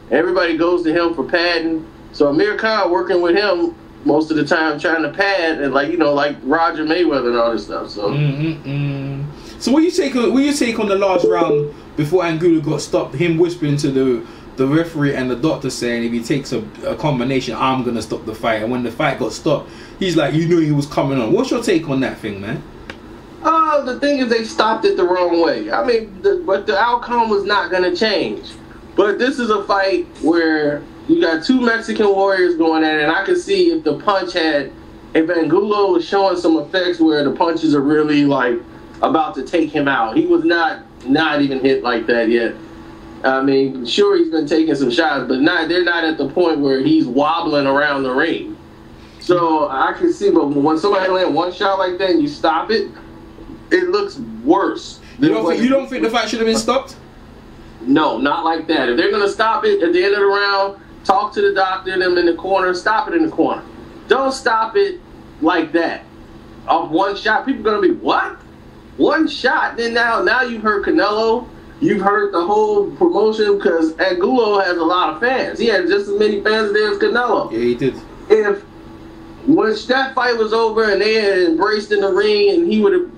everybody goes to him for padding. So Amir Khan working with him most of the time, trying to pad and like Roger Mayweather and all this stuff. So, so what you take on the last round before Angulo got stopped? Him whispering to the referee and the doctor saying if he takes a combination, I'm gonna stop the fight. And when the fight got stopped, he's like, you knew he was coming on. What's your take on that thing, man? The thing is, they stopped it the wrong way. I mean, but the outcome was not gonna change. But this is a fight where you got two Mexican warriors going at it, and I could see if Angulo was showing some effects where the punches are really like about to take him out. He was not even hit like that yet. I mean, sure, he's been taking some shots, but they're not at the point where he's wobbling around the ring. So I can see, but when somebody lands one shot like that and you stop it, it looks worse. You don't think the fight should have been stopped? No, not like that. If they're going to stop it at the end of the round, talk to the doctor and them in the corner, stop it in the corner. Don't stop it like that. Off one shot, people are going to be, what? One shot? Then now you've heard Canelo. You've heard the whole promotion because Angulo has a lot of fans. He had just as many fans there as Canelo. Yeah, he did. If once that fight was over and they had embraced in the ring and he would have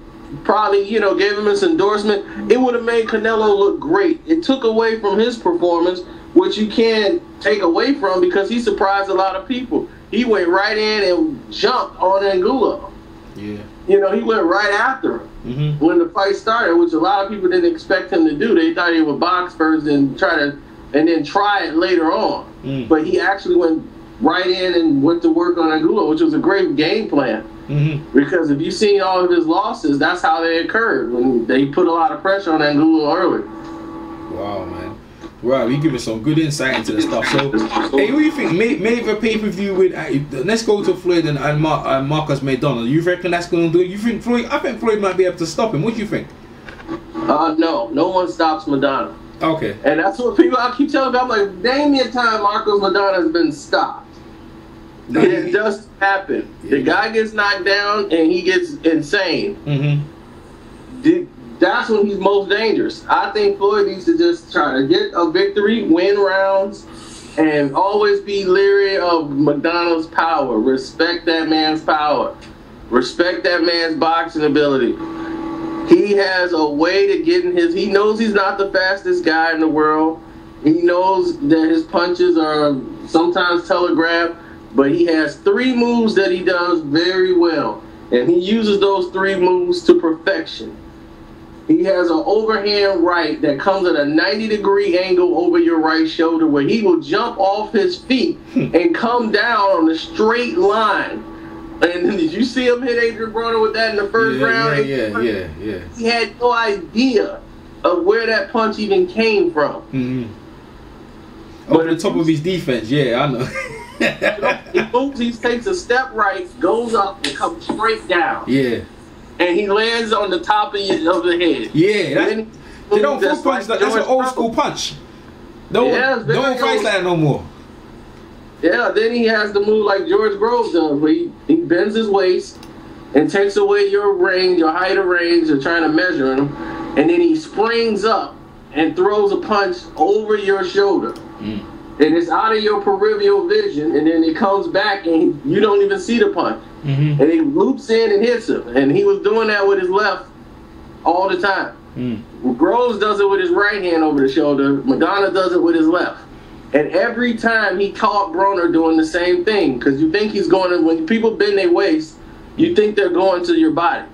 probably, gave him his endorsement, it would have made Canelo look great. It took away from his performance, which you can't take away from because he surprised a lot of people. He went right in and jumped on Angulo. Yeah. He went right after him when the fight started, which a lot of people didn't expect him to do. They thought he would box first and then try it later on. But he actually went right in and went to work on Angulo, which was a great game plan. Because if you've seen all of his losses, that's how they occurred, when they put a lot of pressure on Angulo early. Wow, man. Wow, you give us some good insight into the stuff. So, hey, what do you think? Maybe a pay-per-view with, let's go to Floyd and Marcus Maidana. You reckon that's going to do it? You think Floyd? I think Floyd might be able to stop him. What do you think? No one stops Maidana. Okay. And that's what I keep telling them. I'm like, name me a time Marcos Maidana has been stopped. It does happen. Yeah. The guy gets knocked down and he gets insane. That's when he's most dangerous. I think Floyd needs to just try to get a victory, win rounds, and always be leery of Maidana's power. Respect that man's power. Respect that man's boxing ability. He has a way to get in he knows he's not the fastest guy in the world. He knows that his punches are sometimes telegraphed, but he has 3 moves that he does very well. And he uses those 3 moves to perfection. He has an overhand right that comes at a 90-degree angle over your right shoulder where he will jump off his feet and come down on a straight line. And did you see him hit Adrian Broner with that in the first round? Yeah. He had no idea of where that punch even came from. Over the top of his defense, I know. He moves, he takes a step right, goes up, and comes straight down. Yeah. And he lands on the top of the head. Yeah. They don't full punch. That's an old school punch. No one fights like that no more. Yeah, then he has the move like George Groves does, where he bends his waist and takes away your range, your height of range, you're trying to measure him, and then he springs up and throws a punch over your shoulder. And it's out of your peripheral vision, and then it comes back and you don't even see the punch. And he loops in and hits him. And he was doing that with his left all the time. Groves does it with his right hand over the shoulder. Maidana does it with his left. And every time he caught Broner doing the same thing, because you think he's going to, when people bend their waist, You think they're going to your body.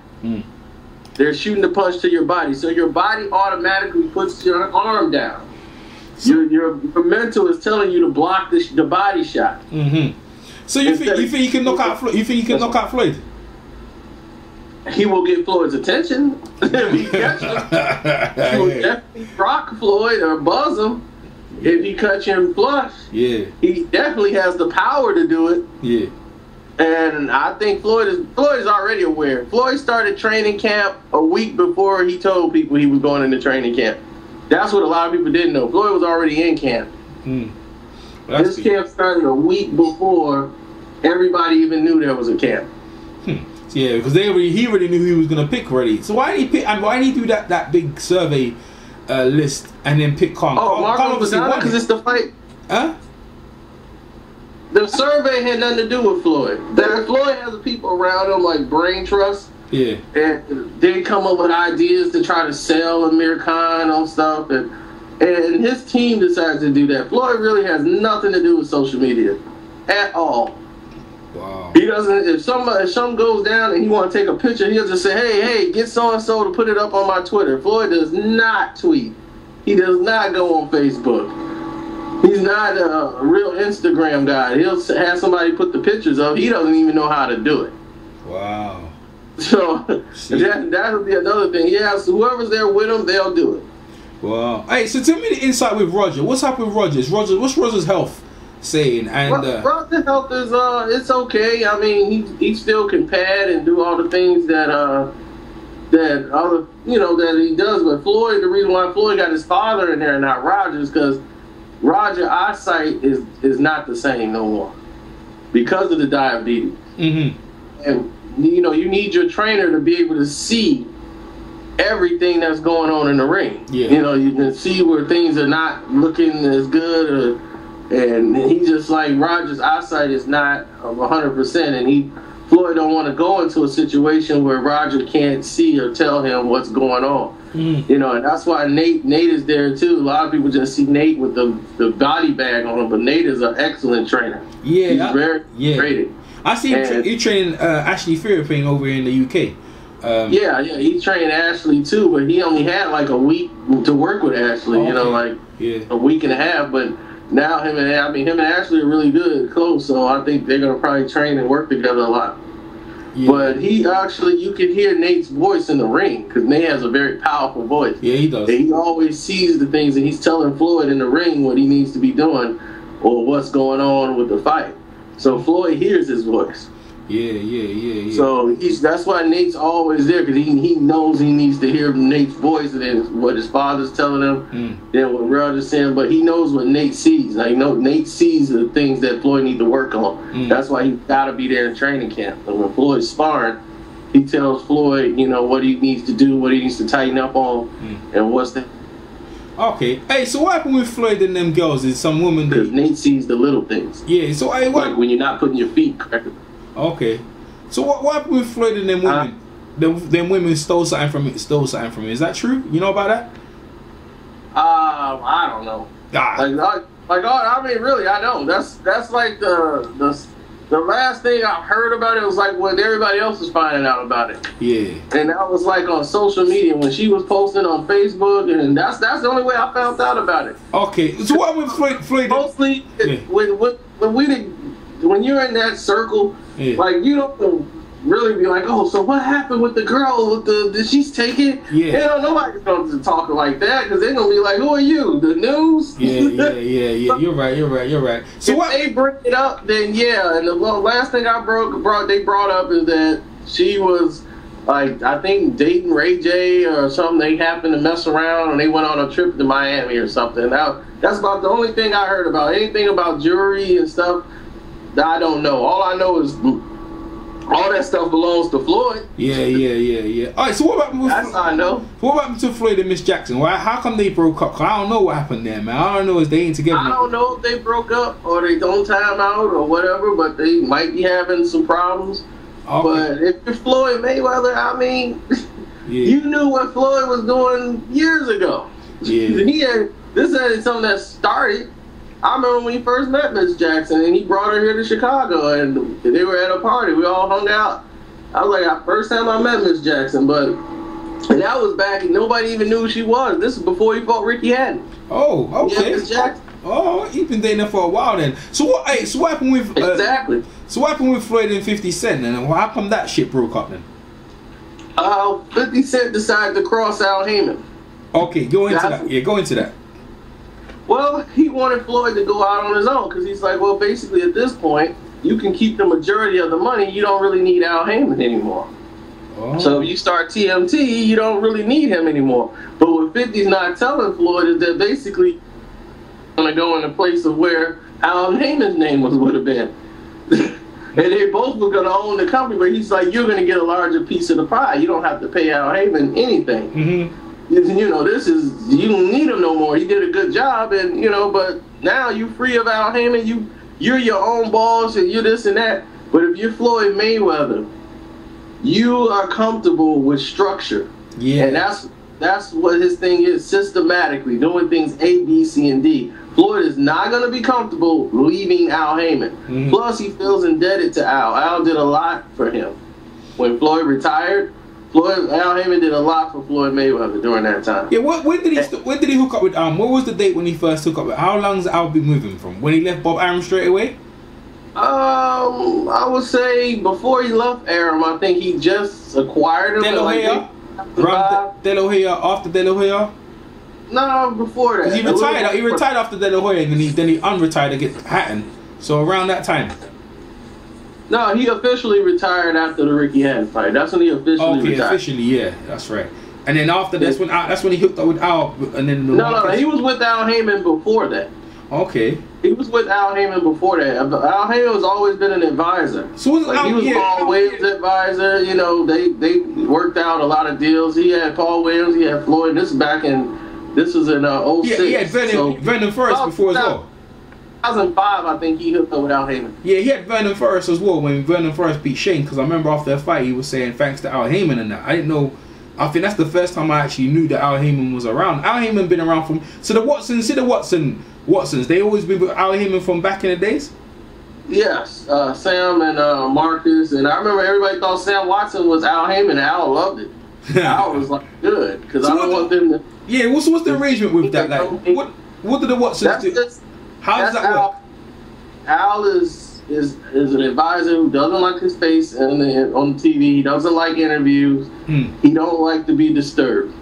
They're shooting the punch to your body. So your body automatically puts your arm down. Your mental is telling you to block the body shot. So you think you can knock out Floyd? You think you can knock out Floyd? He will get Floyd's attention if he catches him. He will definitely rock Floyd or buzz him if he catch him flush. Yeah. He definitely has the power to do it. Yeah. And I think Floyd is already aware. Floyd started training camp a week before he told people he was going into training camp. That's what a lot of people didn't know. Floyd was already in camp. This camp started a week before everybody even knew there was a camp. Yeah, because he already knew he was gonna pick already. So why did he pick? And why did he do that big survey list and then pick Khan? Oh, Marco Badana, because it's the fight. Huh? The survey had nothing to do with Floyd. Floyd has the people around him like Brain Trust. Yeah. And they come up with ideas to try to sell Amir Khan on stuff, and his team decides to do that. Floyd really has nothing to do with social media at all. Wow. He doesn't. If something goes down and he want to take a picture, he'll just say, "Hey, get so and so to put it up on my Twitter." Floyd does not tweet. He does not go on Facebook. He's not a real Instagram guy. He'll have somebody put the pictures up. He doesn't even know how to do it. Wow. So that'll be another thing. Yeah, so whoever's there with him, they'll do it. Wow. Hey, so tell me the insight with Roger. What's up with Rogers? What's Rogers' health saying? And Rogers' health is it's okay. I mean, he still can pad and do all the things that he does. But Floyd, the reason why Floyd got his father in there and not Rogers, because Roger's eyesight is not the same no more because of the diabetes. And you need your trainer to be able to see everything that's going on in the ring. Yeah. You can see where things are not looking as good, and he just like Roger's eyesight is not 100%, and Floyd don't want to go into a situation where Roger can't see or tell him what's going on. And that's why Nate is there too. A lot of people just see Nate with the body bag on him, but Nate is an excellent trainer. Yeah, he's very rated. I see you training Ashley Fairpayne over in the UK. He trained Ashley too, but he only had like a week to work with Ashley. Okay. A week and a half. But now him and Ashley are really good, close. So I think they're gonna probably train and work together a lot. Yeah. But you can hear Nate's voice in the ring because Nate has a very powerful voice. Yeah, he does. And he always sees the things, and he's telling Floyd in the ring what he needs to be doing or what's going on with the fight. So Floyd hears his voice. Yeah. So that's why Nate's always there, because he knows he needs to hear Nate's voice, and then what his father's telling him, then what Roger's saying. But he knows what Nate sees. Nate sees the things that Floyd needs to work on. That's why he's got to be there in training camp. And when Floyd's sparring, he tells Floyd, what he needs to do, what he needs to tighten up on, and what's the. Okay. Hey, so what happened with Floyd and them girls? Is some woman because Nate sees the little things. Yeah. So like when you're not putting your feet correctly. Okay. So what happened with Floyd and them women? Them women stole something from him. Is that true? You know about that? I don't know. I mean, really, I don't. That's like the last thing I heard about it was like when everybody else was finding out about it. Yeah. And that was like on social media when she was posting on Facebook, and that's the only way I found out about it. Okay. So what with Floyd? Mostly when you're in that circle, like you don't really be like, oh, so what happened with the girl? Did she take it? Yeah. Nobody's going to talk like that because they're going to be like, who are you? The news? Yeah. You're right. So if they bring it up, then yeah. And the last thing they brought up is that she was like, I think dating Ray J or something. They happened to mess around and they went on a trip to Miami or something. Now, that's about the only thing I heard about. Anything about jewelry and stuff, I don't know. All I know is all that stuff belongs to Floyd. Yeah. All right, so what happened with That's all I know. What happened to Floyd and Miss Jackson? How come they broke up? 'Cause I don't know what happened there, man. I don't know if they ain't together. I don't know if they broke up or they don't time out or whatever, but they might be having some problems. Okay. But if you're Floyd Mayweather, I mean, you knew what Floyd was doing years ago. Yeah. This ain't something that started. I remember when he first met Miss Jackson, and he brought her here to Chicago, and they were at a party. We all hung out, I was like, first time I met Miss Jackson, and that was back, and nobody even knew who she was. This is before he fought Ricky Hatton. Oh, okay. Yeah, Miss Jackson. Oh, he's been dating her for a while then. So what? Hey, so what happened with exactly? So what happened with Floyd and 50 Cent, and how come that shit broke up then? 50 Cent decided to cross Al Heyman. Okay, go into that. Yeah, go into that. Well, he wanted Floyd to go out on his own because he's like, well, basically at this point, you can keep the majority of the money. You don't really need Al Heyman anymore. Oh. So if you start TMT, you don't really need him anymore. But what 50's not telling Floyd is that basically going to go in a place of where Al Heyman's name would have been. And they both were going to own the company, but he's like, you're going to get a larger piece of the pie. You don't have to pay Al Heyman anything. Mm-hmm. You know, you don't need him no more. He did a good job, and, you know, but now you're free of Al Heyman. You're your own boss, and you're this and that. But if you're Floyd Mayweather, you are comfortable with structure. Yeah. And that's what his thing is, systematically, doing things A, B, C, and D. Floyd is not going to be comfortable leaving Al Heyman. Mm-hmm. Plus, he feels indebted to Al. Al did a lot for him. When Floyd retired, Al Heyman did a lot for Floyd Mayweather during that time. Yeah, when did he hook up with What was the date when he first hooked up with? How long's Al been with him from? When he left Bob Arum straight away? I would say before he left Arum, I think he just acquired him. De La Hoya? De La Hoya, after De La Hoya? No, before that. He retired. He retired after De La Hoya, and then he unretired to get Hatton. So around that time. No, he officially retired after the Ricky Hatton fight. That's when he officially retired. Officially, yeah, that's right. And then after that's when he hooked up with Al, and then no, he was with Al Heyman before that. Okay. He was with Al Heyman before that. Al Heyman has always been an advisor. So was he was Paul Williams' advisor. You know, they worked out a lot of deals. He had Paul Williams, he had Floyd. This was in 06. Yeah, he had Vernon first before as well. 2005, I think he hooked up with Al Heyman. Yeah, he had Vernon first as well when Vernon first beat Shane. Because I remember after that fight, he was saying thanks to Al Heyman and that. I didn't know. I think that's the first time I actually knew that Al Heyman was around. Al Heyman been around from. So the Watsons, they always been with Al Heyman from back in the days? Yes, Sam and Marcus, and I remember everybody thought Sam Watson was Al Heyman, and Al loved it. Al was like, good, because I don't want them to... Yeah, what's the arrangement with that? Like, what do the Watsons do? How does that work? Al is an advisor who doesn't like his face on TV. He doesn't like interviews. He don't like to be disturbed.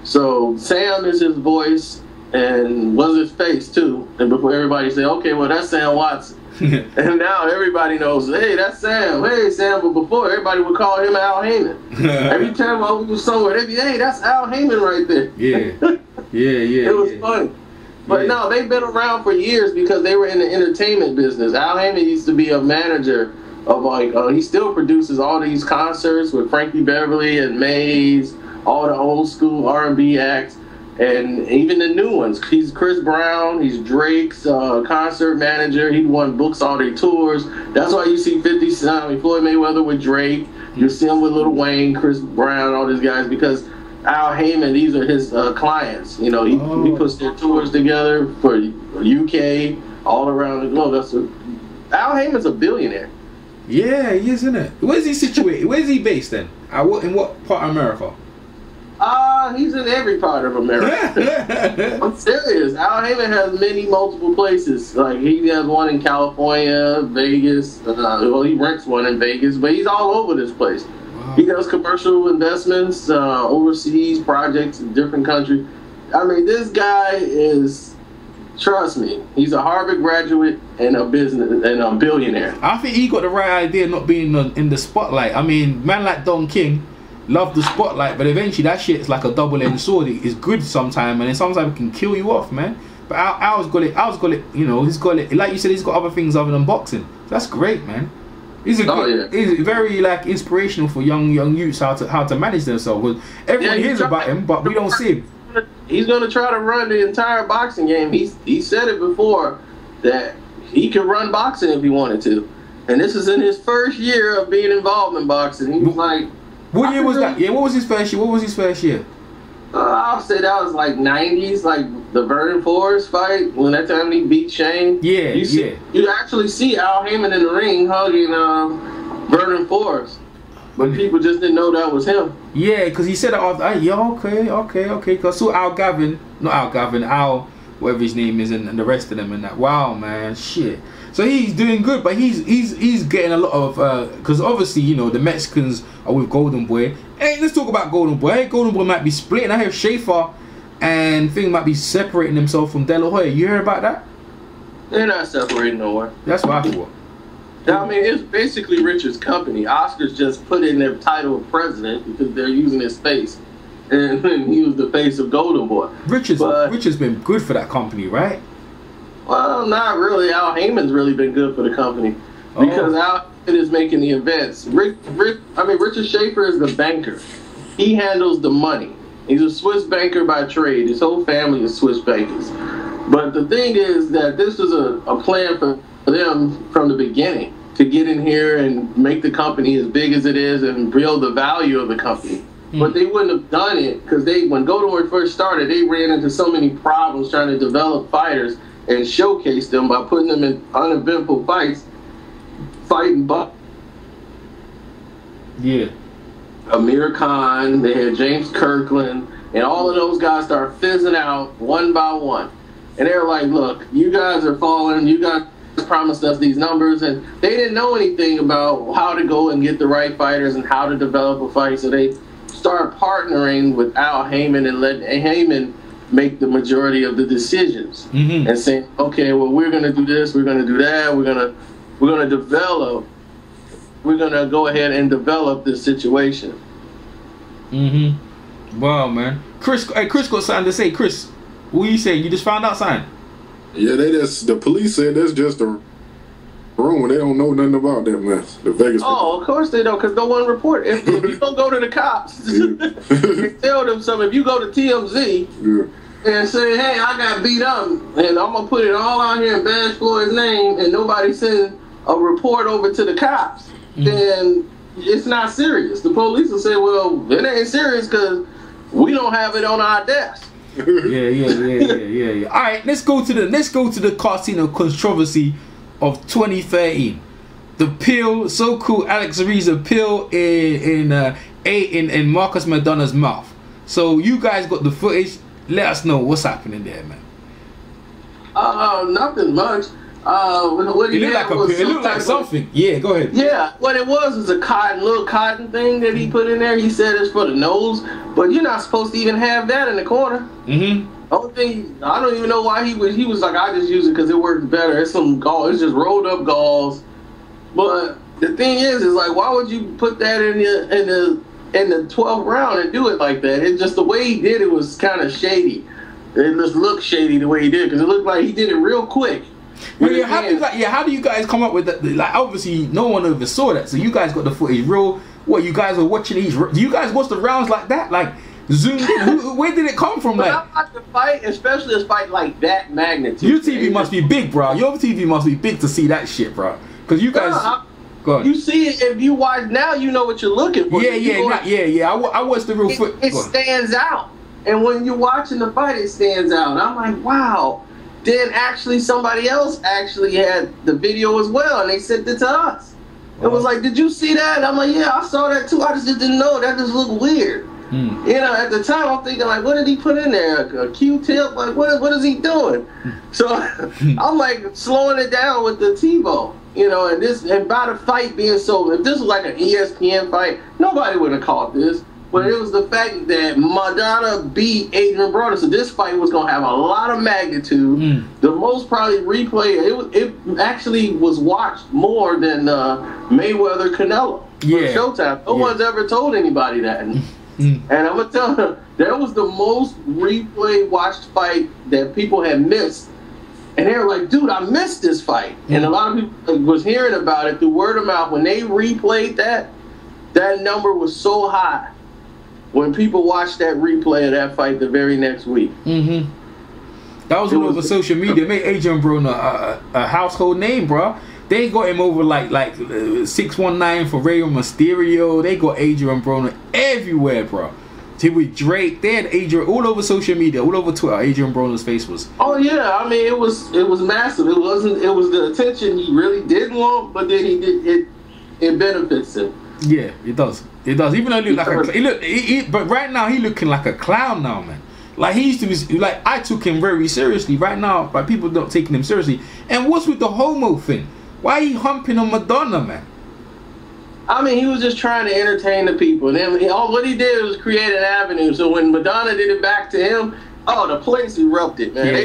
So Sam is his voice and was his face too. And before everybody say, okay, well that's Sam Watson. And now everybody knows, hey, that's Sam. Hey, Sam. But before, everybody would call him Al Heyman. Every time I was somewhere, they'd be, hey, that's Al Heyman right there. Yeah. It was funny. But no, they've been around for years because they were in the entertainment business. Al Heyman used to be a manager of he still produces all these concerts with Frankie Beverly and Maze, all the old school R&B acts, and even the new ones. He's Chris Brown, he's Drake's concert manager. He books all their tours. That's why you see Floyd Mayweather with Drake. You see him with Lil Wayne, Chris Brown, all these guys, because Al Heyman, these are his clients. You know, he puts their tours together for UK, all around the globe. Al Heyman's a billionaire. Yeah, he is, isn't it? Where's he situated? Where's he based then? In what part of America? He's in every part of America. I'm serious. Al Heyman has multiple places. Like, he has one in California, Vegas. He rents one in Vegas, but he's all over this place. He does commercial investments, overseas projects in different countries. I mean, this guy is, trust me, he's a Harvard graduate and a billionaire. I think he got the right idea not being in the spotlight. I mean, man like Don King loved the spotlight, but eventually that shit's like a double-edged sword. It's good sometimes, and then sometimes it can kill you off, man. But Al's got it, you know, he's got it. Like you said, he's got other things other than boxing. That's great, man. He's very inspirational for young youths how to manage themselves. Everyone hears about him, but we don't see him. He's going to try to run the entire boxing game. He said it before that he could run boxing if he wanted to, and this is in his first year of being involved in boxing. He was like, what year was that? Yeah, what was his first year? What was his first year? I'll say that was like 90s, like the Vernon Forrest fight, when that time he beat Shane. Yeah, you actually see Al Heyman in the ring hugging Vernon Forrest. but people just didn't know that was him. Yeah, because he said it after. Yeah, okay. Because I saw Al, whatever his name is, and the rest of them, and that. Wow, man, shit. So he's doing good, but he's getting a lot of because obviously, you know, the Mexicans are with Golden Boy. Hey, let's talk about Golden Boy. Hey, Golden Boy might be splitting. I hear Schaefer and Thing might be separating themselves from De La Hoya. You hear about that? They're not separating nowhere. That's what I thought. I mean, it's basically Richard's company. Oscar's just put in their title of president because they're using his face, and he was the face of Golden Boy. Richard's been good for that company, right? Well, not really. Al Heyman's really been good for the company because Al Heyman is making the events. Richard Schaefer is the banker. He handles the money. He's a Swiss banker by trade. His whole family is Swiss bankers. But the thing is that this is a plan for them from the beginning to get in here and make the company as big as it is and build the value of the company. But they wouldn't have done it because when Golden Boy first started, they ran into so many problems trying to develop fighters and showcase them by putting them in uneventful fights, fighting Buck. Yeah. Amir Khan, they had James Kirkland, and all of those guys start fizzing out one by one. And they're like, look, you guys are falling, you guys promised us these numbers, and they didn't know anything about how to go and get the right fighters and how to develop a fight, so they started partnering with Al Heyman and let Heyman make the majority of the decisions and saying, okay, well, we're going to do this, we're going to do that, we're going to go ahead and develop this situation. Wow, man. Kris got something to say. Kris, what you say? You just found out something? Yeah, the police said that's just a rumor. They don't know nothing about that mess. The Vegas. Oh, of course they don't, because no one reported. If you don't go to the cops, you tell them something. If you go to TMZ and say, hey, I got beat up, and I'm going to put it all out here and bash Floyd's name, and nobody sends a report over to the cops, then it's not serious. The police will say, well, it ain't serious because we don't have it on our desk. Yeah. All right, let's go to the Karceno controversy of 2013. The pill, so-called Alex Ariza pill in Marcus Madonna's mouth. So you guys got the footage. Let us know what's happening there, man. Nothing much. What it looked like something. Yeah, go ahead. Yeah, what it was a little cotton thing that he put in there. He said it's for the nose, but you're not supposed to even have that in the corner. Only thing, I don't even know why he was like, I just use it because it works better. It's some gauze. It's just rolled up gauze. But the thing is like, why would you put that in the 12th round and do it like that? It just the way he did it was kind of shady. It just looked shady the way he did because it looked like he did it real quick. Well, how do you guys come up with that? Like, obviously, no one ever saw that. So you guys got the footage real. What, you guys are watching these? Do you guys watch the rounds like that? Like, zoomed in? Where did it come from? Like, I watch the fight, especially a fight like that magnitude. Your TV must be big, bro. Your TV must be big to see that shit, bro. Because you guys... Go ahead. You see it, if you watch now, you know what you're looking for. I watched the real foot. It stands out. And when you're watching the fight, it stands out. I'm like, wow. Then actually somebody else actually had the video as well, and they sent it to us. It was like, did you see that? And I'm like, yeah, I saw that too. I just didn't know. That just looked weird. You know, at the time, I'm thinking, like, what did he put in there? A Q-tip? Like, what is he doing? So I'm like slowing it down with the TiVo. You know, and by the fight being so, if this was like an ESPN fight, nobody would have caught this. But it was the fact that Madonna beat Adrian Broner, so this fight was going to have a lot of magnitude. The most probably replay, it actually was watched more than Mayweather Canelo for Showtime. No one's ever told anybody that. And I'm going to tell you, that was the most replay watched fight that people had missed. And they were like, dude, I missed this fight. And a lot of people was hearing about it through word of mouth. When they replayed that number was so high. When people watched that replay of that fight the very next week. That was all over social media. It made Adrian Broner a household name, bro. They got him over like 619 for Rey Mysterio. They got Adrian Broner everywhere, bro. With Drake, they had Adrian all over social media, all over Twitter. Adrian Broner's face was. Oh yeah, I mean it was massive. It was the attention he really didn't want, but then he did it. It benefits him. Yeah, it does. It does. Even though he look like but right now he looking like a clown now, man. Like he used to be, like I took him very seriously. Right now, but people don't taking him seriously. And what's with the homo thing? Why he humping on Madonna, man? I mean, he was just trying to entertain the people. And then what he did was create an avenue. So when Madonna did it back to him, the place erupted, man.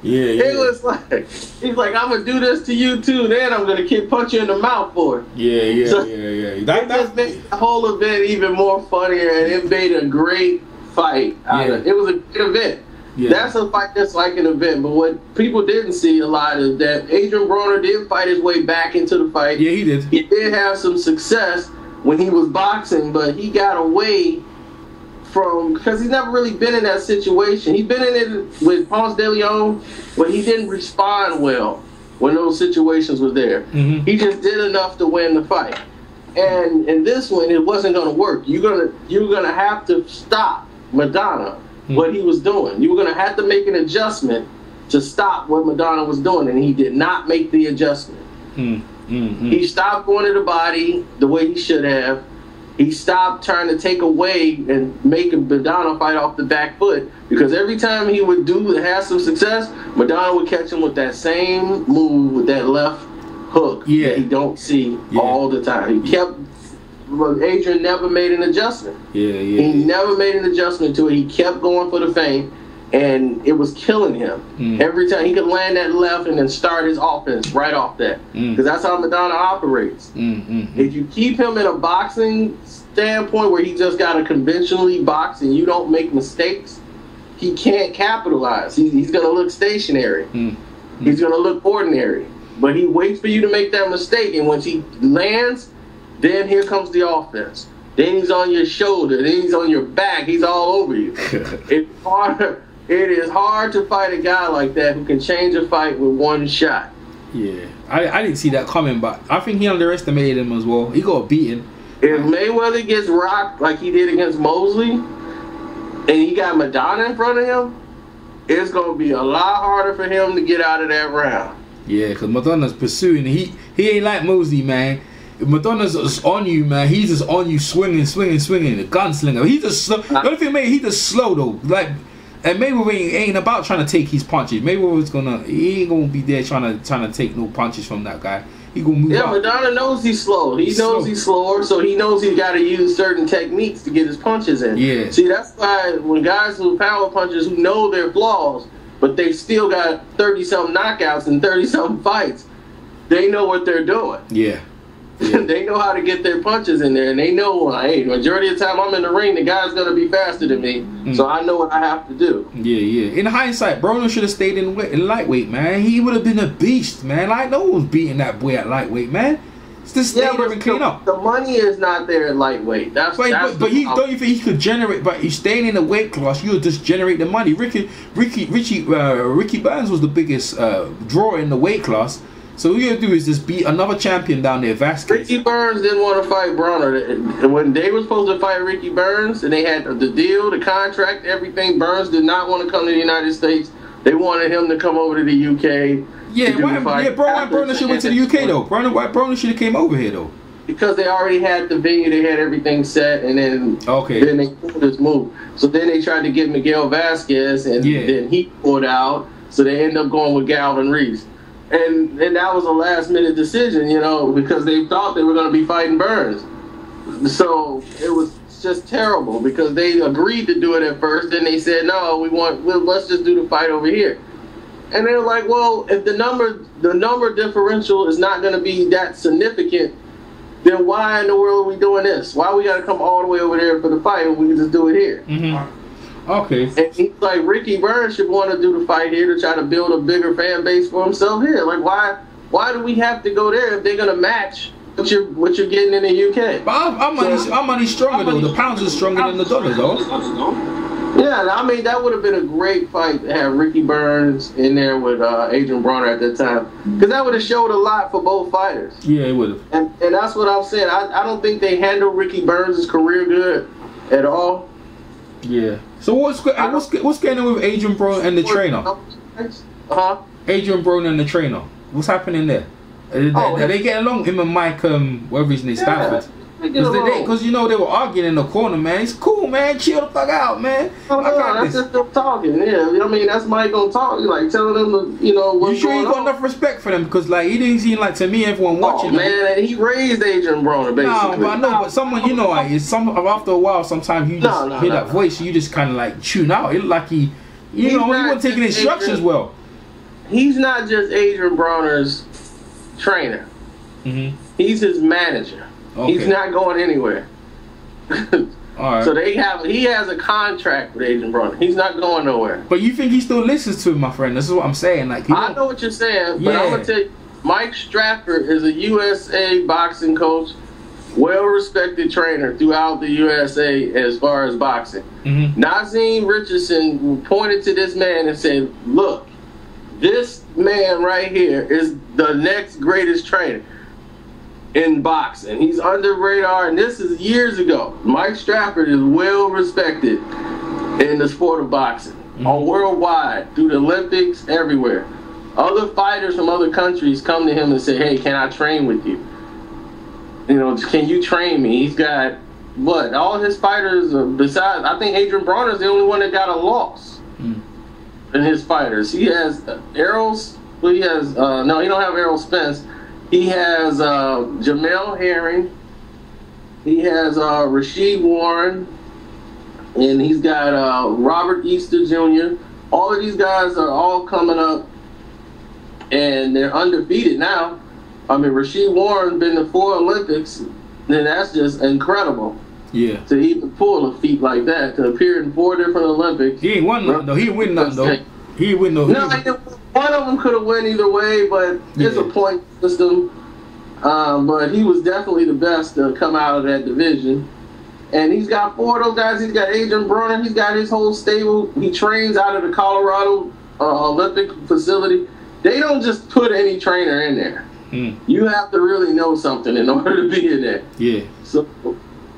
It was like, he's like, I'm gonna do this to you too. Then I'm gonna punch you in the mouth for it. That just made the whole event even more funnier, and it made a great fight. It was a good event. Yeah. That's a fight that's like an event. But what people didn't see a lot is that Adrian Broner did fight his way back into the fight. Yeah, he did. He did have some success when he was boxing, but he got away from, because he's never really been in that situation. He's been in it with Ponce de Leon, but he didn't respond well when those situations were there. Mm-hmm. He just did enough to win the fight. And in this one, it wasn't going to work. You're gonna have to stop Madonna, what he was doing. You were going to have to make an adjustment to stop what Madonna was doing, and he did not make the adjustment. He stopped going to the body the way he should have. He stopped trying to take away and make Madonna fight off the back foot, because every time he would have some success, Madonna would catch him with that same move, with that left hook that you don't see all the time. Adrian never made an adjustment. He never made an adjustment to it. He kept going for the feint, and it was killing him. Every time he could land that left and then start his offense right off that, because that's how Madonna operates. If you keep him in a boxing standpoint where he just got to conventionally box and you don't make mistakes, he can't capitalize. He's going to look stationary. He's going to look ordinary. But he waits for you to make that mistake, and once he lands, then here comes the offense. Then he's on your shoulder. Then he's on your back. He's all over you. It's hard. It is hard to fight a guy like that who can change a fight with one shot. Yeah, I didn't see that coming, but I think he underestimated him as well. He got beaten. If Mayweather gets rocked like he did against Mosley, and he got Madonna in front of him, it's going to be a lot harder for him to get out of that round. Yeah, because Madonna's pursuing. He ain't like Mosley, man. Madonna's just on you, man. He's just on you, swinging, the gunslinger. He's just slow. The only thing, he's just slow though. Like, and Mayweather ain't about trying to take his punches. Mayweather's he ain't gonna be there trying to take no punches from that guy. He gonna move out. Madonna knows he's slow. He knows he's slower, so he knows he's got to use certain techniques to get his punches in. Yeah. See, that's why when guys who power punchers who know their flaws, but they still got 30-something knockouts and 30-something fights, they know what they're doing. Yeah. They know how to get their punches in there, and they know, hey, majority of the time I'm in the ring, the guy's going to be faster than me, so I know what I have to do. Yeah. In hindsight, Broner should have stayed in lightweight, man. He would have been a beast, man. Like, no one's beating that boy at lightweight, man. Just stay there and clean up. The money is not there at lightweight. But don't you think he could generate? But he's staying in the weight class. You'll just generate the money. Ricky Burns was the biggest draw in the weight class. So all you gotta do is just beat another champion down there, Vasquez. Ricky Burns didn't want to fight Broner. When they were supposed to fight Ricky Burns, and they had the deal, the contract, everything, Burns did not want to come to the United States. They wanted him to come over to the UK. Yeah, why Broner should went to the UK though? Why Broner should have came over here though? Because they already had the venue, they had everything set, and then they pulled this move. So then they tried to get Miguel Vasquez, and then he pulled out. So they ended up going with Galvin Reese. And that was a last-minute decision, because they thought they were going to be fighting Burns. So it was just terrible, because they agreed to do it at first. Then they said, no, let's just do the fight over here. And they were like, well, if the number differential is not going to be that significant, then why in the world are we doing this? Why we got to come all the way over there for the fight when we can just do it here? Okay. And he's like, Ricky Burns should want to do the fight here to try to build a bigger fan base for himself here. Like, why do we have to go there if they're gonna match what you're getting in the UK? But our money's stronger though. The pounds are stronger than the dollars though. Yeah, I mean that would have been a great fight to have Ricky Burns in there with Adrian Broner at that time, because that would have showed a lot for both fighters. Yeah, it would have. And that's what I'm saying. I don't think they handled Ricky Burns' career good at all. Yeah. So what's going on with Adrian Broner and the trainer? Adrian Broner and the trainer. What's happening there? Are they getting along? Him and Mike, whatever his name, Stanford. Because you know they were arguing in the corner, man. It's cool, man. Chill the fuck out, man. No, that's just them talking. Yeah, I mean that's Mike gonna talk. Like telling them to, you know, what's you sure going you got on. enough respect for them? Because like he didn't seem like to me everyone watching. Oh man, and he raised Adrian Broner basically. No, but I know, but someone you know, like, it's some after a while. Sometimes you just hear that voice, you just kind of like tune out. It looked like he wasn't taking instructions well. He's not just Adrian Broner's trainer. He's his manager. Okay. He's not going anywhere. All right. So he has a contract with Adrian Broner. He's not going nowhere. But you think he still listens to him, my friend? This is what I'm saying. Like I know what you're saying, but I'm gonna tell you, Mike Stratford is a USA boxing coach, well-respected trainer throughout the USA as far as boxing. Nazim Richardson pointed to this man and said, "Look, this man right here is the next greatest trainer in boxing. He's under radar," and this is years ago. Mike Stratford is well respected in the sport of boxing, all worldwide, through the Olympics, everywhere. Other fighters from other countries come to him and say, "Hey, can I train with you? You know, can you train me?" He's got all his fighters besides. I think Adrian Broner is the only one that got a loss in his fighters. He has Errol's. Well, he has no, he don't have Errol Spence. He has Jamel Herring. He has Rasheed Warren. And he's got Robert Easter Jr. All of these guys are all coming up. And they're undefeated now. I mean, Rasheed Warren been to 4 Olympics. Then that's just incredible. Yeah. To even pull a feat like that. To appear in 4 different Olympics. He ain't won nothing, though. He ain't win nothing, though. He ain't win no. No, one of them could have won either way, but it's a point system. But he was definitely the best to come out of that division. And he's got 4 of those guys. He's got Adrian Broner. He's got his whole stable. He trains out of the Colorado Olympic facility. They don't just put any trainer in there. You have to really know something in order to be in there. Yeah. So,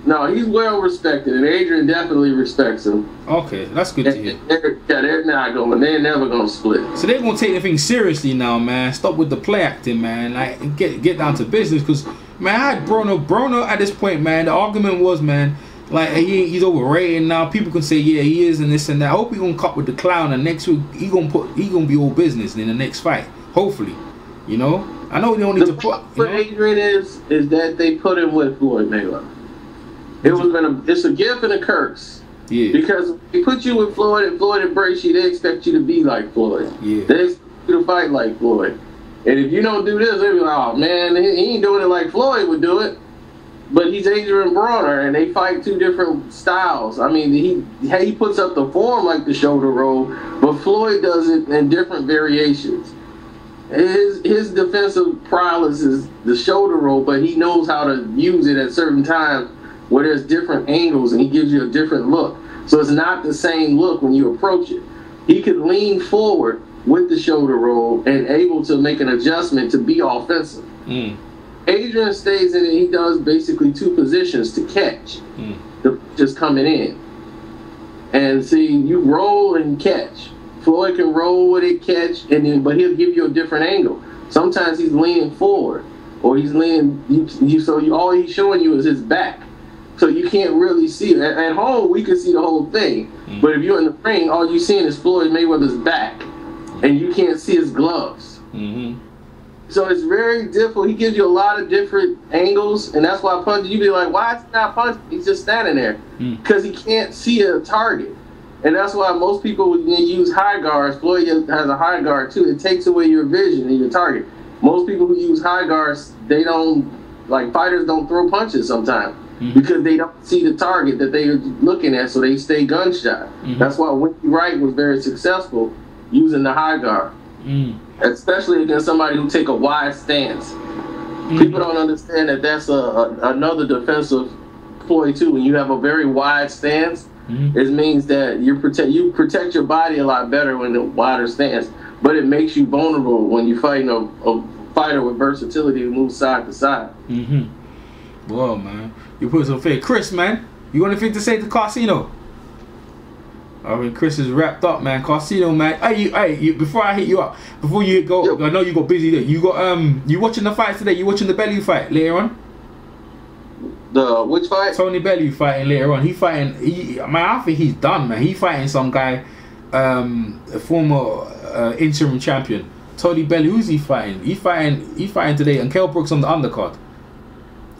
no, he's well respected, and Adrian definitely respects him. Okay, that's good to hear. They're not going. They're never going to split. So they're going to take the thing seriously now, man. Stop with the play acting, man. Like get down to business, because man, I had Broner at this point, man. The argument was, man, like he's overrated now. People can say, yeah, he is, and this and that. I hope he's gonna cut with the clown, and next week he gonna be all business in the next fight. Hopefully, you know. I know they don't need to put. For Adrian is that they put him with Floyd Mayweather. It's a gift and a curse. Yeah. Because if they put you with Floyd and Floyd embrace you, they expect you to be like Floyd. Yeah. They expect you to fight like Floyd. And if you don't do this, they'll be like, oh man, he ain't doing it like Floyd would do it. But he's Adrian Broner, and they fight 2 different styles. I mean, he puts up the form like the shoulder roll, but Floyd does it in different variations. His defensive prowess is the shoulder roll, but he knows how to use it at certain times where there's different angles, and he gives you a different look. So it's not the same look when you approach it. He could lean forward with the shoulder roll and able to make an adjustment to be offensive. Adrian stays in it. He does basically 2 positions to catch. Just coming in. And see, you roll and catch. Floyd can roll with it, catch, but he'll give you a different angle. Sometimes he's leaning forward, or he's leaning. All he's showing you is his back, so you can't really see it. At home, we can see the whole thing, but if you're in the ring, all you're seeing is Floyd Mayweather's back, and you can't see his gloves. So it's very difficult. He gives you a lot of different angles, and that's why punching, you be like, why is he not punching? He's just standing there because he can't see a target. And that's why most people, when they use high guards, Floyd has a high guard too. It takes away your vision and your target. Most people who use high guards, they don't, like fighters don't throw punches sometimes because they don't see the target that they're looking at, so they stay gunshot. That's why Winky Wright was very successful using the high guard, especially against somebody who take a wide stance. People don't understand that that's another defensive ploy too. When you have a very wide stance, it means that you protect your body a lot better when the wider stance, but it makes you vulnerable when you're fighting a fighter with versatility who moves side to side. Whoa, man, you put some fair. Kris, man, you got anything to say to Karceno? I mean, Kris is wrapped up, man. Karceno, man. Hey, before I hit you up, before you go, I know you got busy there. You got you watching the fights today? You watching the belly fight later on? which fight? Tony Bellew fighting later on. I think he's done, man. He fighting some guy, a former interim champion. Tony Bellew, who's he fighting? He fighting today, and Kell Brook's on the undercard.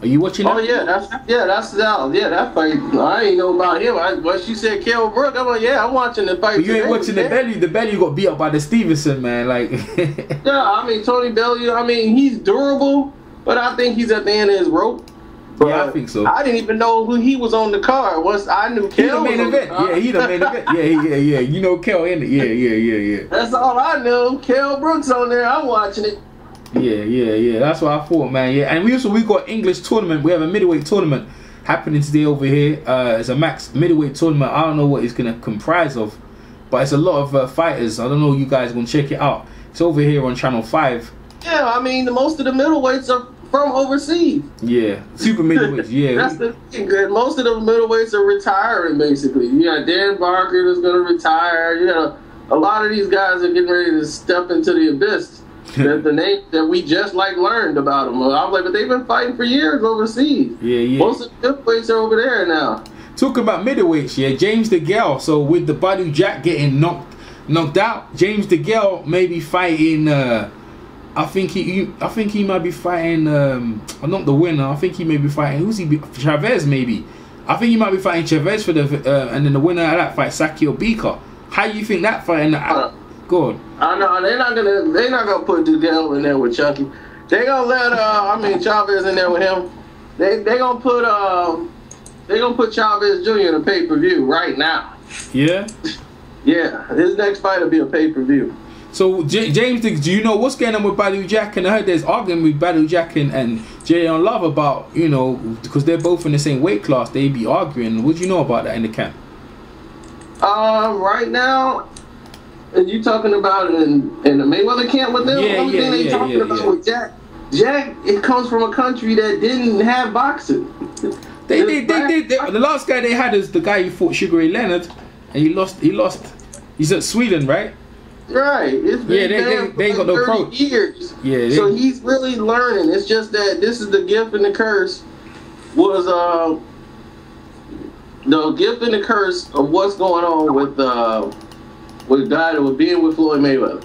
Are you watching that? Oh yeah, that fight. I ain't know about him. But she said Kell Brook. I'm like, yeah, I'm watching the fight. But you ain't watching the Bellew. The Bellew got beat up by the Stevenson, man. Like, yeah, I mean Tony Bellew. I mean he's durable, but I think he's at the end of his rope. But yeah, I think so. I didn't even know who he was on the card. I knew Kell. He the main event. Yeah, he the main event. Yeah. You know Kell in it. Yeah. That's all I knew. Kell Brook's on there. I'm watching it. Yeah. That's what I thought, man. Yeah, and we got English tournament. We have a middleweight tournament happening today over here. It's a max middleweight tournament. I don't know what it's gonna comprise of, but it's a lot of fighters. I don't know. You guys gonna check it out? It's over here on Channel 5. Yeah, I mean most of the middleweights are from overseas. Yeah, super middleweights. Yeah, that's the thing. Most of the middleweights are retiring basically. You got Dan Barker that's gonna retire. You got a lot of these guys are getting ready to step into the abyss. The name that we just learned about them. I was like, but they've been fighting for years overseas. Yeah. Most of the middleweights are over there now. Talking about middleweights, yeah, James DeGale. So with the Badou Jack getting knocked out, James DeGale may be fighting. I think he might be fighting. Not the winner. I think he may be fighting. Who's he? Chavez maybe. I think he might be fighting Chavez for the and then the winner of that fight, Sakio Bika. How you think that fight? Good. I know they're not gonna put DeGale in there with Chucky. They gonna let Chavez in there with him. They gonna put Chavez Jr. in a pay-per-view right now. Yeah. Yeah, his next fight will be a pay-per-view. So James, do you know what's going on with Badou Jack? And I heard there's arguing with Badou Jack and Jayon Love about, because they're both in the same weight class, they be arguing. What do you know about that in the camp? Right now. Are you talking about in the Mayweather camp with them? Yeah, Only thing they talking about with Jack, it comes from a country that didn't have boxing. The last guy they had is the guy who fought Sugar Ray Leonard, and he lost. He's at Sweden, right? Right. It's been they ain't got no pro. Years. Yeah. So he's really learning. It's just that this is the gift and the curse. Was the gift and the curse of what's going on with being with Floyd Mayweather.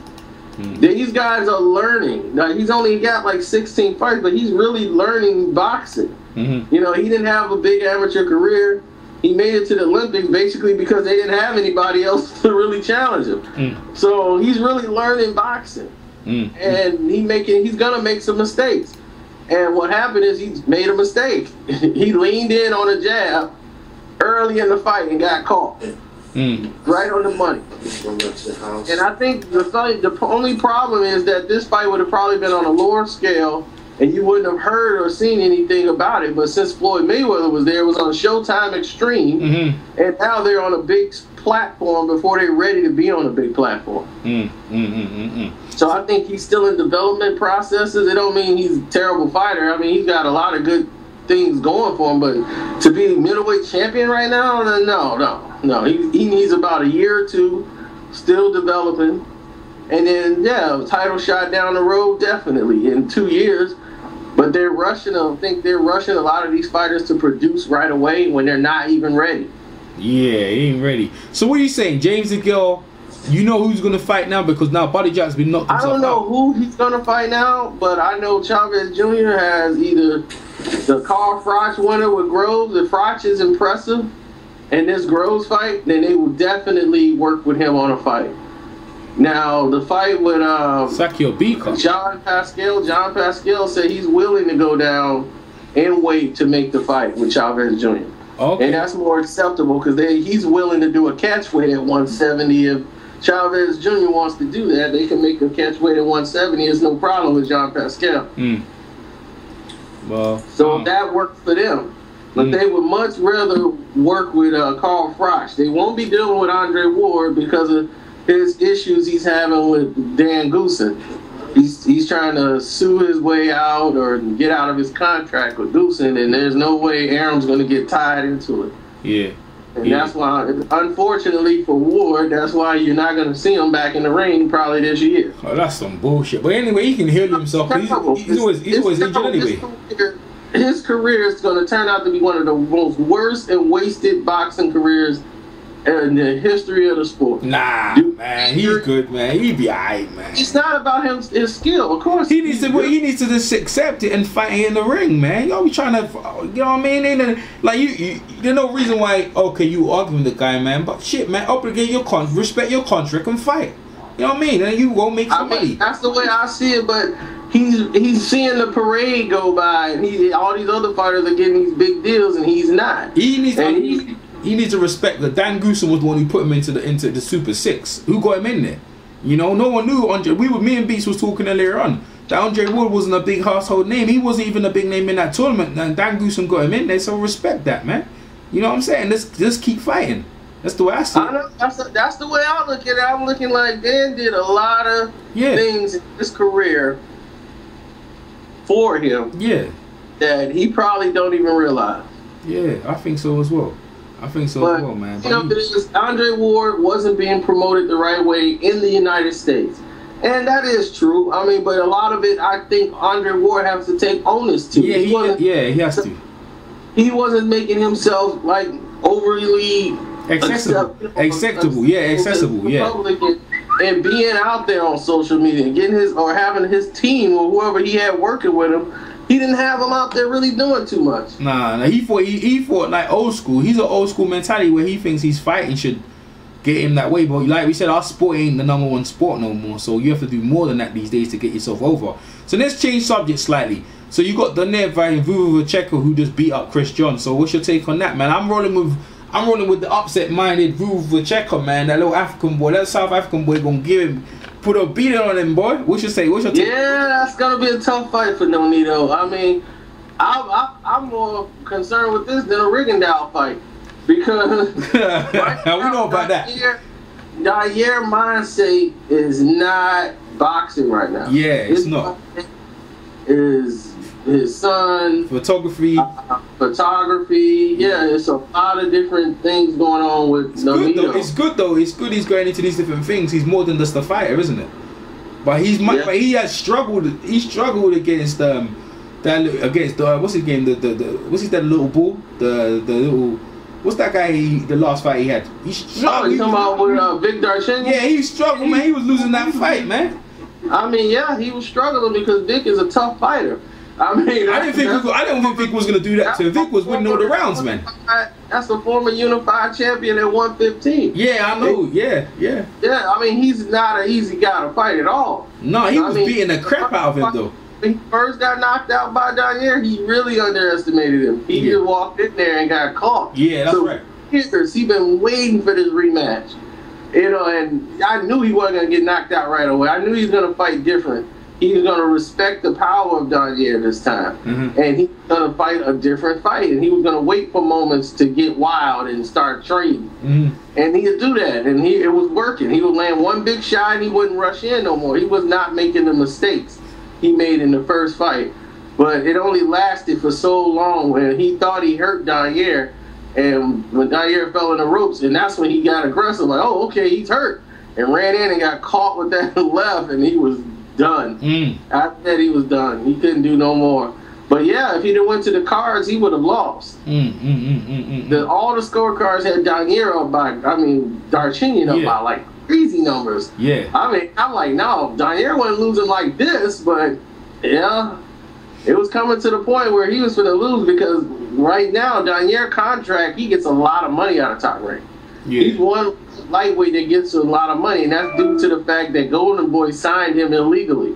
These guys are learning. Now he's only got 16 fights, but he's really learning boxing. He didn't have a big amateur career. He made it to the Olympics basically because they didn't have anybody else to really challenge him. So he's really learning boxing, and he's gonna make some mistakes. And what happened is he made a mistake. He leaned in on a jab early in the fight and got caught. Right on the money. And I think the only problem is that this fight would have probably been on a lower scale and you wouldn't have heard or seen anything about it. But since Floyd Mayweather was there, it was on Showtime Extreme, and now they're on a big platform before they're ready to be on a big platform. So I think he's still in development processes. It don't mean he's a terrible fighter. I mean, he's got a lot of good things going for him, but to be middleweight champion right now, no. He needs about a year or two, still developing, and then title shot down the road definitely in 2 years. But they're rushing. I think they're rushing a lot of these fighters to produce right away when they're not even ready. Yeah, he ain't ready. So what are you saying, James DeGale? You know who's gonna fight now because now Badou Jack's been knocked himself out. I don't know who he's gonna fight now, but I know Chavez Jr. has either the Carl Froch winner with Groves. If Froch is impressive in this Groves fight, then they will definitely work with him on a fight. Now the fight with Sakio Bika. John Pascal said he's willing to go down and wait to make the fight with Chavez Jr. Okay. And that's more acceptable because he's willing to do a catch weight at 170. If Chavez Jr. wants to do that, they can make a catch weight at 170. There's no problem with John Pascal. Well, so that works for them. But they would much rather work with Carl Froch. They won't be dealing with Andre Ward because of his issues he's having with Dan Goossen. He's trying to sue his way out or get out of his contract with Goossen, and there's no way Arum's going to get tied into it. Yeah. And that's why, unfortunately for Ward, that's why you're not going to see him back in the ring probably this year. Oh, that's some bullshit. But anyway, he can heal himself. He's always injured anyway. his career is going to turn out to be one of the most worst and wasted boxing careers in the history of the sport. Nah, man, he's good, man. He be alright, man. It's not about his skill, of course. He needs to just accept it and fight in the ring, man. Y'all be trying to, you know what I mean? Ain't like there's no reason why. Okay, you arguing with the guy, man, but shit, man, obligate your respect your contract and fight. You know what I mean? And you go make some money. That's the way I see it, but he's seeing the parade go by, and all these other fighters are getting these big deals, and he's not. He needs to respect that Dan Gruson was the one who put him into the Super 6. Who got him in there? You know, no one knew Andre. Me and Beats was talking earlier on. That Andre Wood wasn't a big household name. He wasn't even a big name in that tournament. And Dan Gruson got him in there, so respect that, man. You know what I'm saying? Let's just keep fighting. That's the way I see it. I know, that's the way I look at it. I'm looking like Dan did a lot of things in his career for him that he probably don't even realize. Yeah, I think so as well. As well, man. You know, Andre Ward wasn't being promoted the right way in the United States. And that is true. I mean, but a lot of it, I think Andre Ward has to take onus to. Yeah, he has to. He wasn't making himself, like, overly accessible, yeah. And being out there on social media and having his team or whoever he had working with him, he didn't have him out there really doing too much. Nah, he fought like old school. He's an old school mentality where he thinks he's fighting should get him that way. But like we said, our sport ain't the #1 sport no more. So you have to do more than that these days to get yourself over. So let's change subject slightly. So you got Dany fighting Vuvuzela who just beat up Chris John. So what's your take on that, man? I'm rolling with the upset-minded Vuvuzela, man. That little African boy, that South African boy, gonna put a beating on him, boy. What's your take? Yeah, that's gonna be a tough fight for Donito. I mean, I'm more concerned with this than a Rigondeaux fight because we know about that. Dyer mindset is not boxing right now. Yeah, it's not. Is his son photography? Yeah, it's a lot of different things going on with Donito. It's good though. It's good he's going into these different things. He's more than just a fighter, isn't it? But he has struggled. He struggled against what's his game? What's his that little bull? The little. What's that guy? The last fight he had. He struggled. You talking about with Vic Darchenko? Yeah, he struggled, man. He was losing that fight, man. I mean, yeah, he was struggling because Vic is a tough fighter. I mean, I don't think Vic was gonna do that to him. Vic was winning all the rounds, man. That's the former unified champion at 115. Yeah, I know. Yeah. Yeah, I mean, he's not an easy guy to fight at all. No, he was beating the crap out of him though. When he first got knocked out by Danier, he really underestimated him. He just walked in there and got caught. Yeah, that's right. Years he been waiting for this rematch. You know, and I knew he wasn't gonna get knocked out right away. I knew he was gonna fight different. He was gonna respect the power of Danier this time, and he was gonna fight a different fight. And he was gonna wait for moments to get wild and start trading. And he would do that, and it was working. He would land one big shot, and he wouldn't rush in no more. He was not making the mistakes he made in the first fight, but it only lasted for so long when he thought he hurt Danier, and when Danier fell in the ropes, and that's when he got aggressive, like, oh, okay, he's hurt, and ran in and got caught with that left, and he was done. After that, he was done. He couldn't do no more. But yeah, if he didn't went to the cards, he would have lost. All the scorecards had Danier up by, Darchenko up by like crazy numbers. Yeah. I mean, I'm like, no, Danier wasn't losing like this, but yeah, it was coming to the point where he was going to lose because right now, Danier contract, he gets a lot of money out of Top Rank. Yeah. He's one lightweight that gets a lot of money, and that's due to the fact that Golden Boy signed him illegally.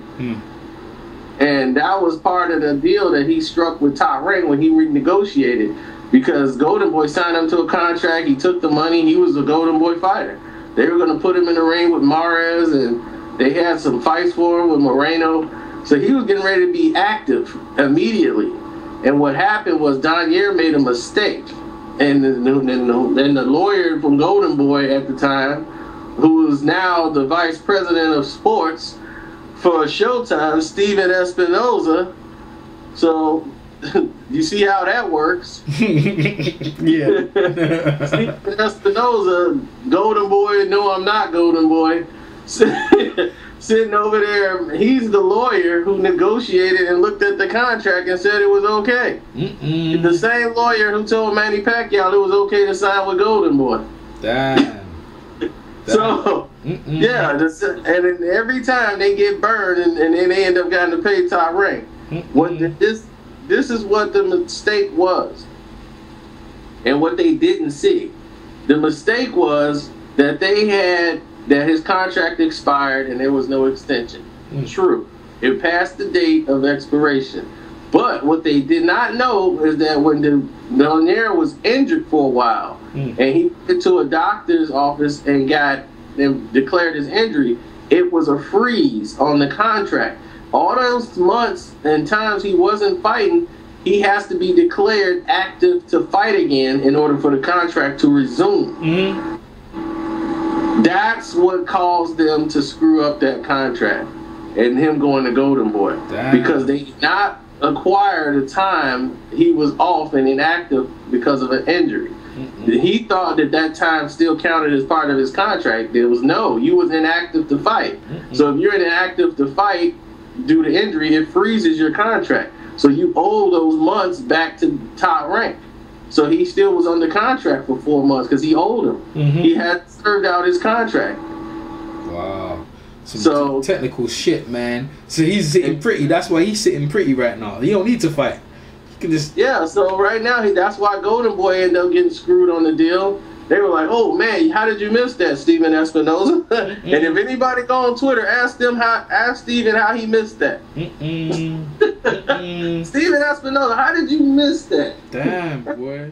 And that was part of the deal that he struck with Top Rank when he renegotiated, because Golden Boy signed him to a contract, he took the money, he was a Golden Boy fighter. They were going to put him in the ring with Mares, and they had some fights for him with Moreno. So he was getting ready to be active immediately. And what happened was Danier made a mistake. And then the lawyer from Golden Boy at the time, who is now the vice president of sports for Showtime, Steven Espinoza. So you see how that works. Yeah. Steven Espinoza, Golden Boy, no, I'm not Golden Boy, said sitting over there. He's the lawyer who negotiated and looked at the contract and said it was okay. The same lawyer who told Manny Pacquiao it was okay to sign with Golden Boy. Damn. So, yeah, and then every time they get burned and then they end up getting to pay top rank. This is what the mistake was. And what they didn't see. The mistake was that that his contract expired and there was no extension. True. It passed the date of expiration. But what they did not know is that when the millionaire was injured for a while and he went to a doctor's office and declared his injury, it was a freeze on the contract. All those months and times he wasn't fighting, he has to be declared active to fight again in order for the contract to resume. That's what caused them to screw up that contract and him going to Golden Boy. Damn. Because they did not acquire the time he was off and inactive because of an injury. He thought that time still counted as part of his contract. There was no, you was inactive to fight. So if you're inactive to fight due to injury, it freezes your contract. So you owe those months back to top rank. So he still was under contract for 4 months because he owed him. He had served out his contract. Wow. Some technical shit, man. So he's sitting pretty. That's why he's sitting pretty right now. He don't need to fight. He can just... Yeah, so right now, that's why Golden Boy ended up getting screwed on the deal. They were like, oh, man, how did you miss that, Steven Espinoza? And if anybody go on Twitter, ask Steven how he missed that. Steven Espinoza, how did you miss that? Damn, boy.